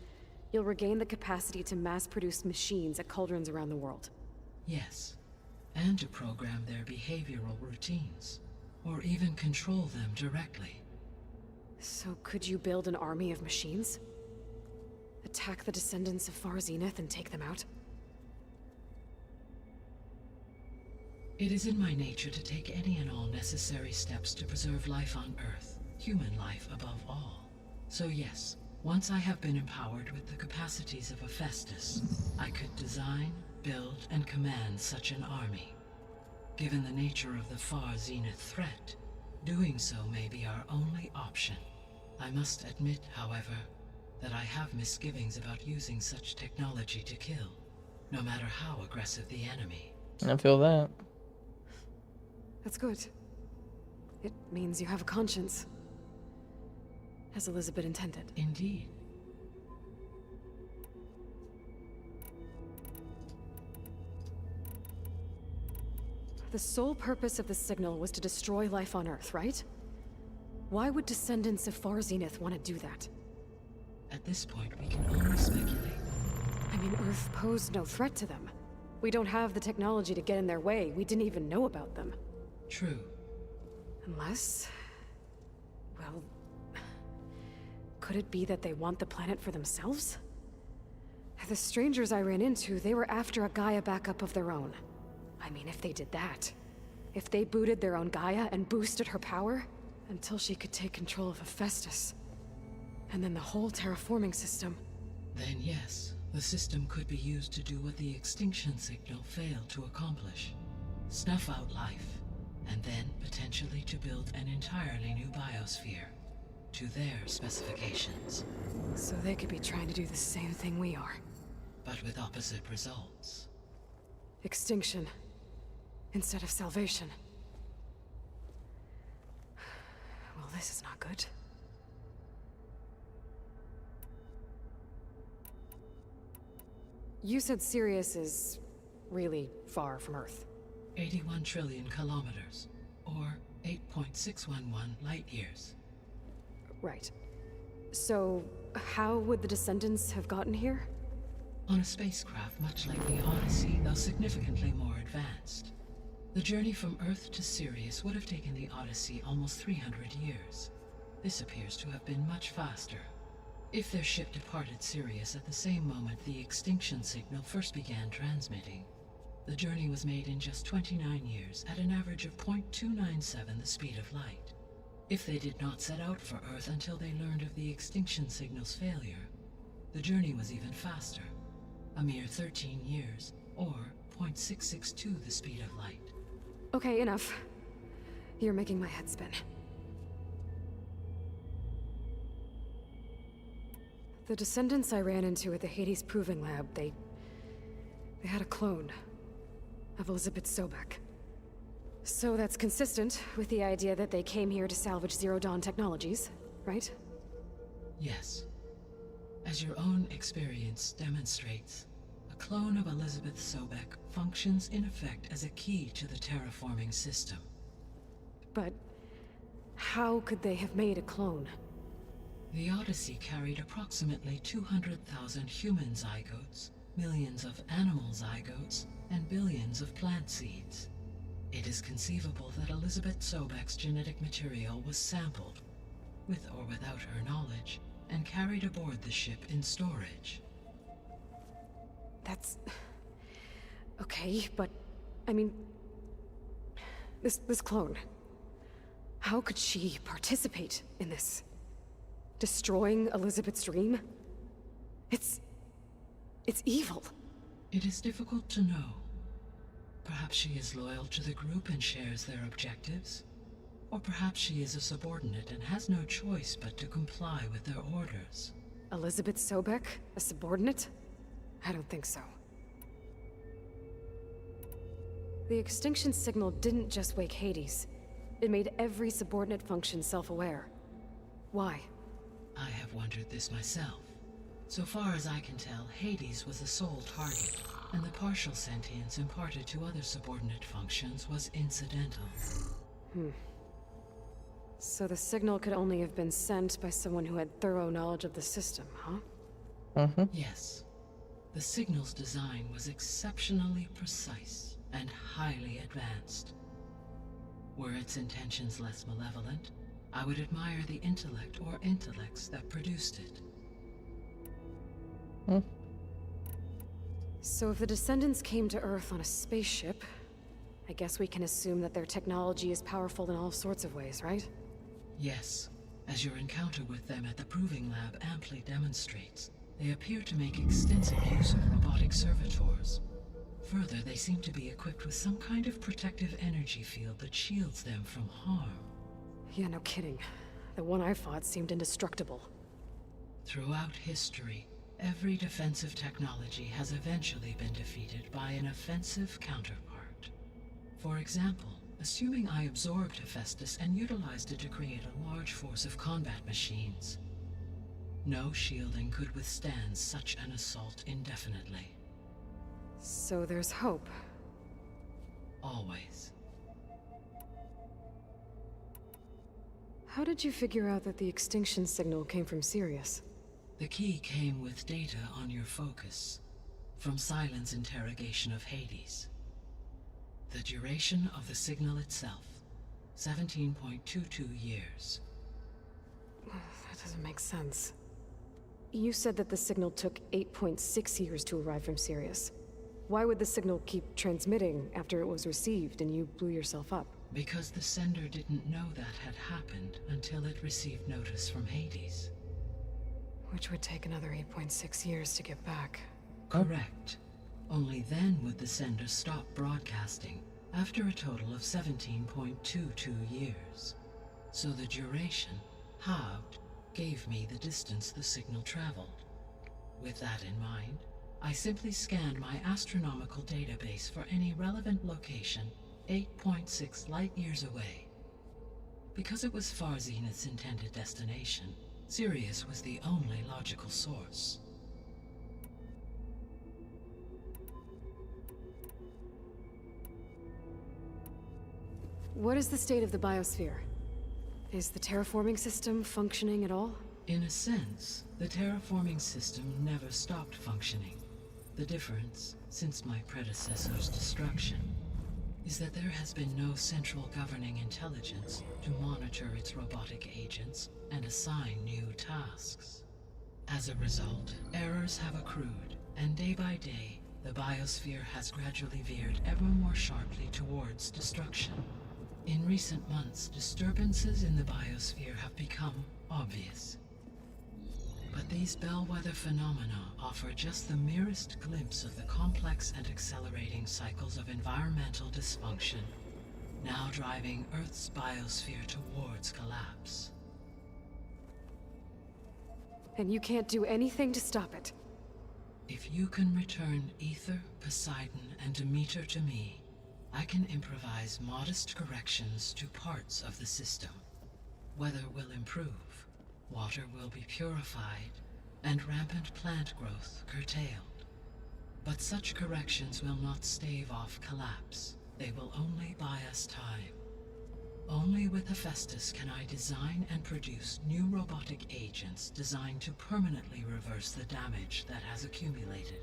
H: you'll regain the capacity to mass-produce machines at cauldrons around the world.
L: Yes, and to program their behavioral routines, or even control them directly.
H: So could you build an army of machines? Attack the descendants of Far Zenith and take them out?
L: It is in my nature to take any and all necessary steps to preserve life on Earth, human life above all. So yes, once I have been empowered with the capacities of Hephaestus, I could design, build, and command such an army. Given the nature of the Far Zenith threat, doing so may be our only option. I must admit, however, that I have misgivings about using such technology to kill, no matter how aggressive the enemy.
G: I feel that.
H: That's good. It means you have a conscience. As Elizabeth intended.
L: Indeed.
H: The sole purpose of the signal was to destroy life on Earth, right? Why would descendants of Far Zenith want to do that?
L: At this point, we can only speculate.
H: I mean, Earth posed no threat to them. We don't have the technology to get in their way. We didn't even know about them.
L: True.
H: Unless... well... could it be that they want the planet for themselves? The strangers I ran into, they were after a Gaia backup of their own. I mean, if they did that... if they booted their own Gaia and boosted her power... Until she could take control of Hephaestus. And then the whole terraforming system.
L: Then yes, the system could be used to do what the extinction signal failed to accomplish. Snuff out life, and then potentially to build an entirely new biosphere, to their specifications.
H: So they could be trying to do the same thing we are.
L: But with opposite results.
H: Extinction, instead of salvation. Well, this is not good. You said Sirius is really far from Earth.
L: 81 trillion kilometers, or 8.611 light years.
H: Right. So, how would the Descendants have gotten here?
L: On a spacecraft much like the Odyssey, though significantly more advanced. The journey from Earth to Sirius would have taken the Odyssey almost 300 years. This appears to have been much faster. If their ship departed Sirius at the same moment the extinction signal first began transmitting, the journey was made in just 29 years at an average of 0.297 the speed of light. If they did not set out for Earth until they learned of the extinction signal's failure, the journey was even faster, a mere 13 years, or 0.662 the speed of light.
H: Okay, enough. You're making my head spin. The Descendants I ran into at the Hades Proving Lab, they had a clone of Elizabeth Sobek. So that's consistent with the idea that they came here to salvage Zero Dawn technologies, right?
L: Yes. As your own experience demonstrates, a clone of Elizabeth Sobek functions in effect as a key to the terraforming system.
H: But how could they have made a clone?
L: The Odyssey carried approximately 200,000 human zygotes, millions of animal zygotes, and billions of plant seeds. It is conceivable that Elizabeth Sobek's genetic material was sampled, with or without her knowledge, and carried aboard the ship in storage.
H: That's... okay, but... I mean... This clone... How could she participate in this? Destroying Elizabeth's dream? It's evil.
L: It is difficult to know. Perhaps she is loyal to the group and shares their objectives. Or perhaps she is a subordinate and has no choice but to comply with their orders.
H: Elizabeth Sobek? A subordinate? I don't think so. The extinction signal didn't just wake Hades. It made every subordinate function self-aware. Why?
L: I have wondered this myself. So far as I can tell, Hades was the sole target, and the partial sentience imparted to other subordinate functions was incidental.
H: So the signal could only have been sent by someone who had thorough knowledge of the system, huh?
L: Yes. The signal's design was exceptionally precise and highly advanced. Were its intentions less malevolent, I would admire the intellect or intellects that produced it.
H: So if the Descendants came to Earth on a spaceship, I guess we can assume that their technology is powerful in all sorts of ways, right?
L: Yes. As your encounter with them at the Proving Lab amply demonstrates, they appear to make extensive use of robotic servitors. Further, they seem to be equipped with some kind of protective energy field that shields them from harm.
H: Yeah, no kidding. The one I fought seemed indestructible.
L: Throughout history, every defensive technology has eventually been defeated by an offensive counterpart. For example, assuming I absorbed Hephaestus and utilized it to create a large force of combat machines. No shielding could withstand such an assault indefinitely.
H: So there's hope.
L: Always.
H: How did you figure out that the extinction signal came from Sirius?
L: The key came with data on your focus, from Silent's interrogation of Hades. The duration of the signal itself, 17.22 years.
H: That doesn't make sense. You said that the signal took 8.6 years to arrive from Sirius. Why would the signal keep transmitting after it was received and you blew yourself up?
L: Because the sender didn't know that had happened until it received notice from Hades.
H: Which would take another 8.6 years to get back.
L: Correct. Only then would the sender stop broadcasting, after a total of 17.22 years. So the duration, halved, gave me the distance the signal traveled. With that in mind, I simply scanned my astronomical database for any relevant location 8.6 light-years away. Because it was far Zenith's intended destination, Sirius was the only logical source.
H: What is the state of the biosphere? Is the terraforming system functioning at all?
L: In a sense, the terraforming system never stopped functioning. The difference, since my predecessor's destruction, is that there has been no central governing intelligence to monitor its robotic agents and assign new tasks. As a result, errors have accrued, and day by day, the biosphere has gradually veered ever more sharply towards destruction. In recent months, disturbances in the biosphere have become obvious. But these bellwether phenomena offer just the merest glimpse of the complex and accelerating cycles of environmental dysfunction, now driving Earth's biosphere towards collapse.
H: And you can't do anything to stop it?
L: If you can return Ether, Poseidon, and Demeter to me, I can improvise modest corrections to parts of the system. Weather will improve, water will be purified, and rampant plant growth curtailed. But such corrections will not stave off collapse. They will only buy us time. Only with Hephaestus can I design and produce new robotic agents designed to permanently reverse the damage that has accumulated.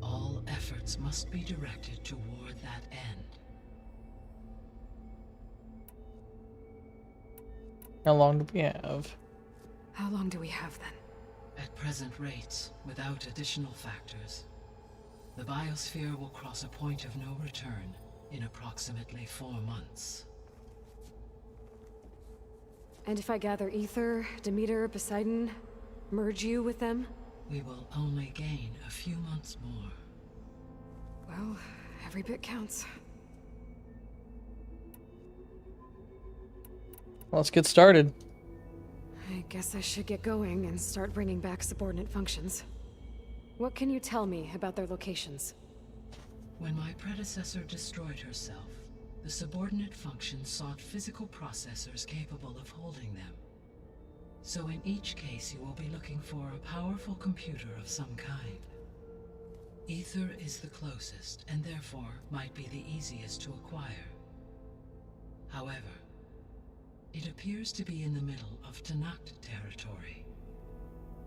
L: All efforts must be directed toward that end.
G: How long do we have?
H: How long do we have then?
L: At present rates, without additional factors, the biosphere will cross a point of no return in approximately 4 months.
H: And if I gather Ether, Demeter, Poseidon, merge you with them?
L: We will only gain a few months more.
H: Well, every bit counts.
G: Let's get started.
H: I guess I should get going and start bringing back subordinate functions. What can you tell me about their locations?
L: When my predecessor destroyed herself, the subordinate functions sought physical processors capable of holding them. So in each case you will be looking for a powerful computer of some kind. Ether is the closest, and therefore might be the easiest to acquire. However, it appears to be in the middle of Tanakh territory.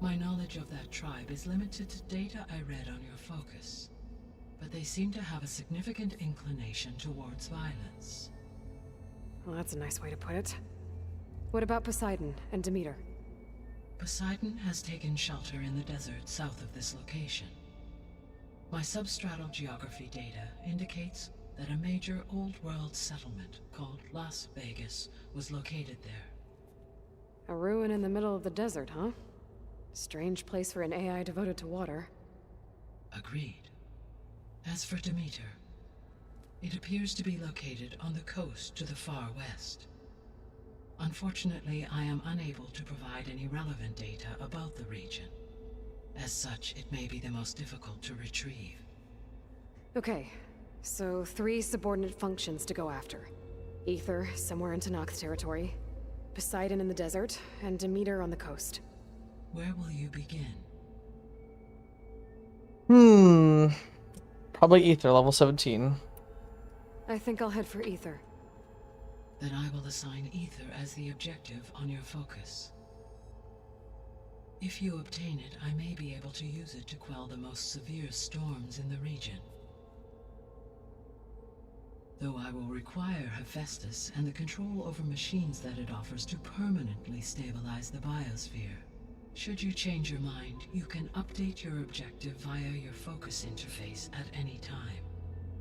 L: My knowledge of that tribe is limited to data I read on your focus, but they seem to have a significant inclination towards violence.
H: Well, that's a nice way to put it. What about Poseidon and Demeter?
L: Poseidon has taken shelter in the desert south of this location. My substratal geography data indicates that a major old-world settlement called Las Vegas was located there.
H: A ruin in the middle of the desert, huh? Strange place for an AI devoted to water.
L: Agreed. As for Demeter, it appears to be located on the coast to the far west. Unfortunately, I am unable to provide any relevant data about the region. As such, it may be the most difficult to retrieve.
H: Okay, so 3 subordinate functions to go after. Ether, somewhere in Tanakh territory. Poseidon in the desert, and Demeter on the coast.
L: Where will you begin?
G: Probably Ether, level 17.
H: I think I'll head for Ether.
L: Then I will assign Ether as the objective on your focus. If you obtain it, I may be able to use it to quell the most severe storms in the region. Though I will require Hephaestus and the control over machines that it offers to permanently stabilize the biosphere. Should you change your mind, you can update your objective via your focus interface at any time.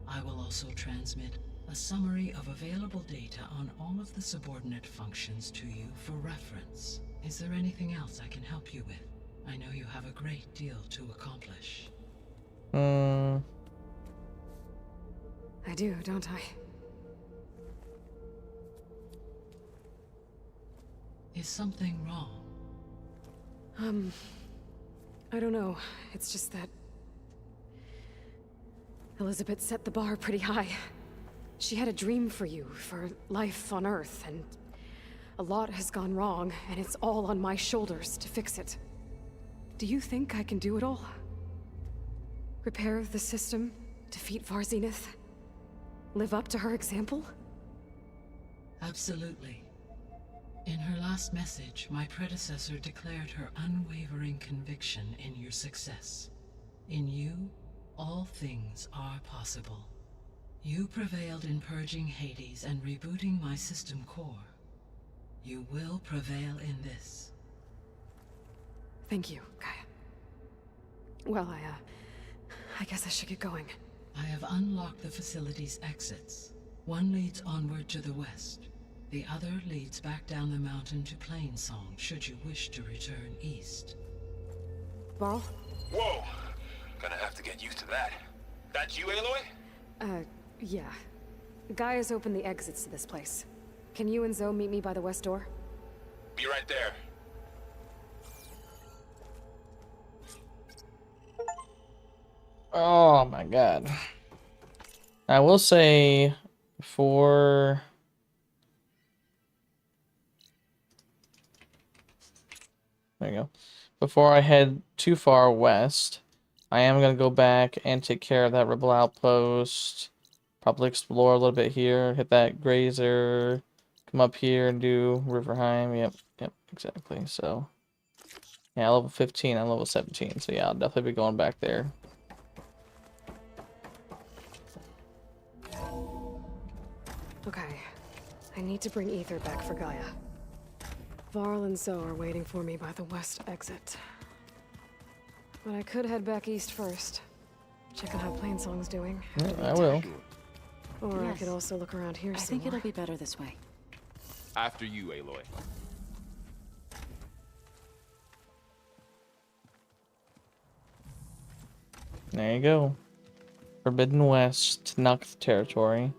L: I will also transmit A summary of available data on all of the subordinate functions to you for reference. Is there anything else I can help you with? I know you have a great deal to accomplish.
H: I do, don't I?
L: Is something wrong?
H: I don't know. It's just that Elizabeth set the bar pretty high. She had a dream for you, for life on Earth, and a lot has gone wrong, and it's all on my shoulders to fix it. Do you think I can do it all? Repair the system, defeat Varzenith, live up to her example?
L: Absolutely. In her last message, my predecessor declared her unwavering conviction in your success. In you, all things are possible. You prevailed in purging Hades and rebooting my system core. You will prevail in this.
H: Thank you, Gaia. Well, I guess I should get going.
L: I have unlocked the facility's exits. One leads onward to the west. The other leads back down the mountain to Plainsong, should you wish to return east.
H: Varl?
J: Whoa! Gonna have to get used to that. That's you, Aloy?
H: Yeah. Gaia's opened the exits to this place. Can you and Zoe meet me by the west door?
J: Be right there.
G: Oh my god. I will say before there you go. Before I head too far west, I am gonna go back and take care of that rebel outpost. Probably explore a little bit here, hit that grazer, come up here and do Riverheim. Yep, exactly. So yeah, level 15, I'm level 17, so yeah, I'll definitely be going back there.
H: Okay. I need to bring Ether back for Gaia. Varl and Zoe are waiting for me by the west exit. But I could head back east first. Check out how Plainsong's doing.
G: Yeah, I will.
H: Or I could also look around here some
M: I think
H: more.
M: it'll be better this way.
J: After you, Aloy.
G: There you go. Forbidden West, Nocth territory.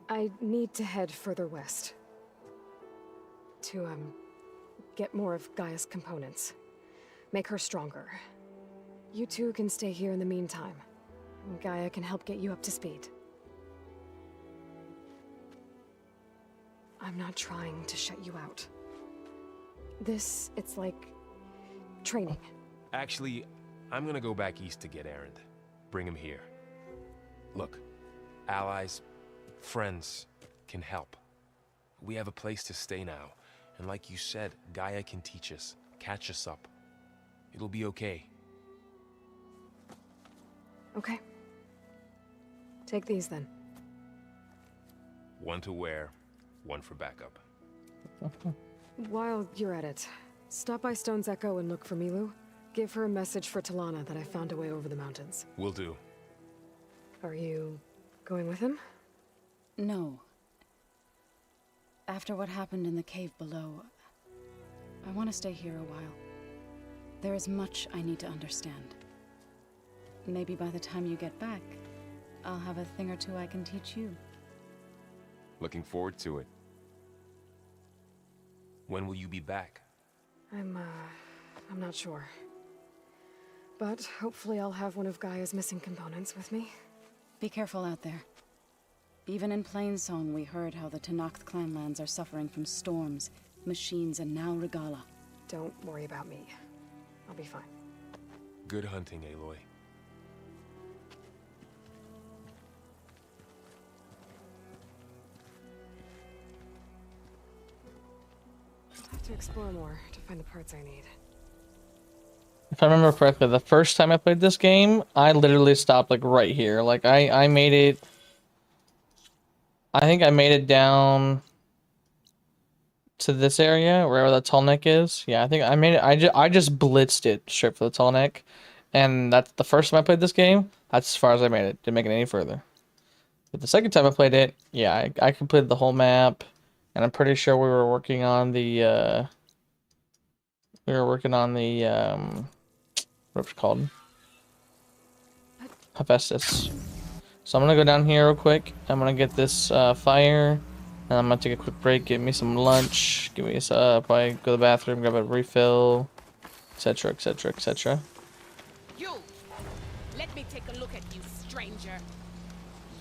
H: I need to head further west. To, get more of Gaia's components. Make her stronger. You two can stay here in the meantime. Gaia can help get you up to speed. I'm not trying to shut you out. It's like training.
J: Actually, I'm gonna go back east to get Erend. Bring him here. Look, allies, friends can help. We have a place to stay now, and like you said, Gaia can teach us, catch us up. It'll be okay.
H: Okay. Take these then.
J: One to wear, one for backup.
H: While you're at it, stop by Stone's Echo and look for Milu. Give her a message for Talana that I found a way over the mountains.
J: Will do.
H: Are you going with him?
M: No. After what happened in the cave below, I want to stay here a while. There is much I need to understand. Maybe by the time you get back, I'll have a thing or two I can teach you.
J: Looking forward to it. When will you be back?
H: I'm not sure. But hopefully I'll have one of Gaia's missing components with me.
M: Be careful out there. Even in Plainsong, we heard how the Tenakth clanlands are suffering from storms, machines, and now Regala.
H: Don't worry about me. I'll be fine.
J: Good hunting, Aloy.
H: I'll have to explore more to find the parts I need.
G: If I remember correctly, the first time I played this game, I literally stopped like right here. Like I made it. I think I made it down to this area, wherever the tall neck is. Yeah, I think I made it. I just blitzed it straight for the tall neck, And that's the first time I played this game. That's as far as I made it. Didn't make it any further. But the second time I played it, yeah, I completed the whole map. And I'm pretty sure we were working on the, what's it called? Hephaestus. So I'm gonna go down here real quick. I'm gonna get this fire. And I'm gonna take a quick break, get me some lunch, give me probably go to the bathroom, grab a refill, etc, etc, etc.
N: You! Let me take a look at you, stranger.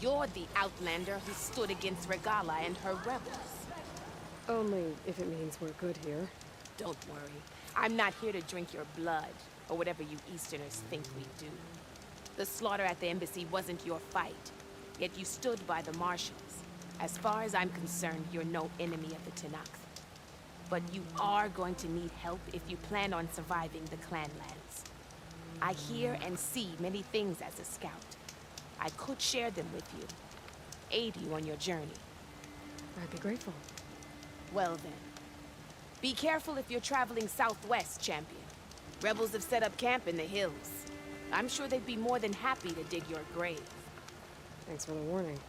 N: You're the outlander who stood against Regala and her rebels.
C: Only if it means we're good here.
N: Don't worry. I'm not here to drink your blood, or whatever you Easterners think we do. The slaughter at the embassy wasn't your fight, yet you stood by the marshals. As far as I'm concerned, you're no enemy of the Tenakth. But you are going to need help if you plan on surviving the clanlands. I hear and see many things as a scout. I could share them with you, aid you on your journey.
C: I'd be grateful.
N: Well then, be careful if you're traveling southwest, champion. Rebels have set up camp in the hills. I'm sure they'd be more than happy to dig your grave.
C: Thanks for the warning.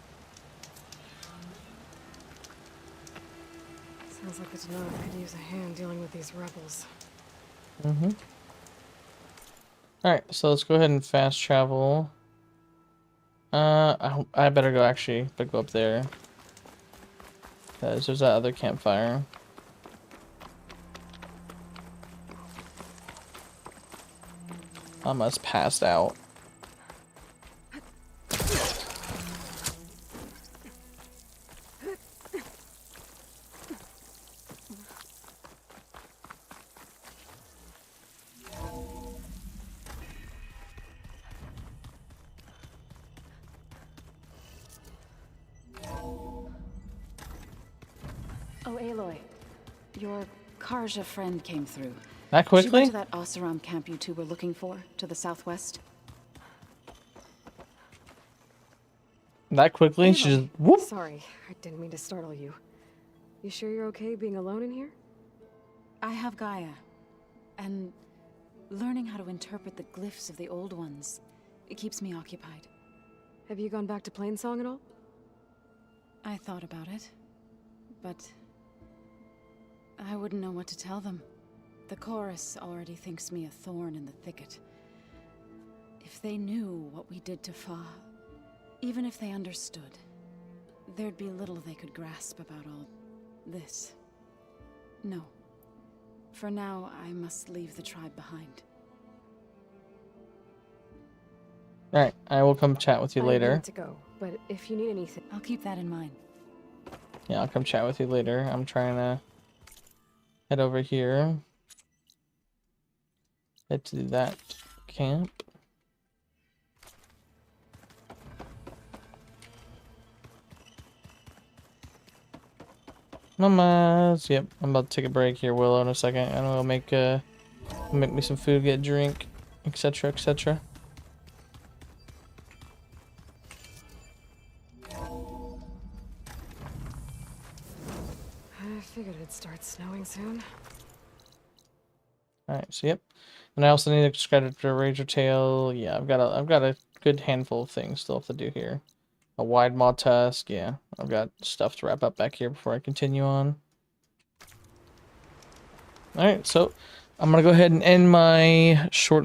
C: Sounds like the Tenakth could use a hand dealing with these rebels.
G: Mm-hmm. Alright, so let's go ahead and fast travel. I better go go up there. Because there's that other campfire. I almost passed out.
M: Oh, Aloy. Your Karja friend came through.
G: That quickly?
M: She went to that Oseram camp you two were looking for, to the southwest.
G: That quickly? She just whoop.
C: Sorry, I didn't mean to startle you. You sure you're okay being alone in here?
M: I have Gaia. And learning how to interpret the glyphs of the old ones, it keeps me occupied.
C: Have you gone back to Plainsong at all?
M: I thought about it, but I wouldn't know what to tell them. The chorus already thinks me a thorn in the thicket. If they knew what we did to Fa, even if they understood, there'd be little they could grasp about all this. No. For now, I must leave the tribe behind.
G: Alright, I will come chat with you later.
C: I need to go, but if you need anything...
M: I'll keep that in mind.
G: Yeah, I'll come chat with you later. I'm trying to head over here. Head to that camp. Mamas. Yep, I'm about to take a break here, Willow, in a second, and we'll make me some food, get a drink, etc., etc.
C: I figured it'd start snowing soon.
G: Alright, so yep. And I also need to subscribe to Ranger Tail. Yeah, I've got a good handful of things still have to do here. A wide maw tusk, yeah. I've got stuff to wrap up back here before I continue on. Alright, so I'm gonna go ahead and end my short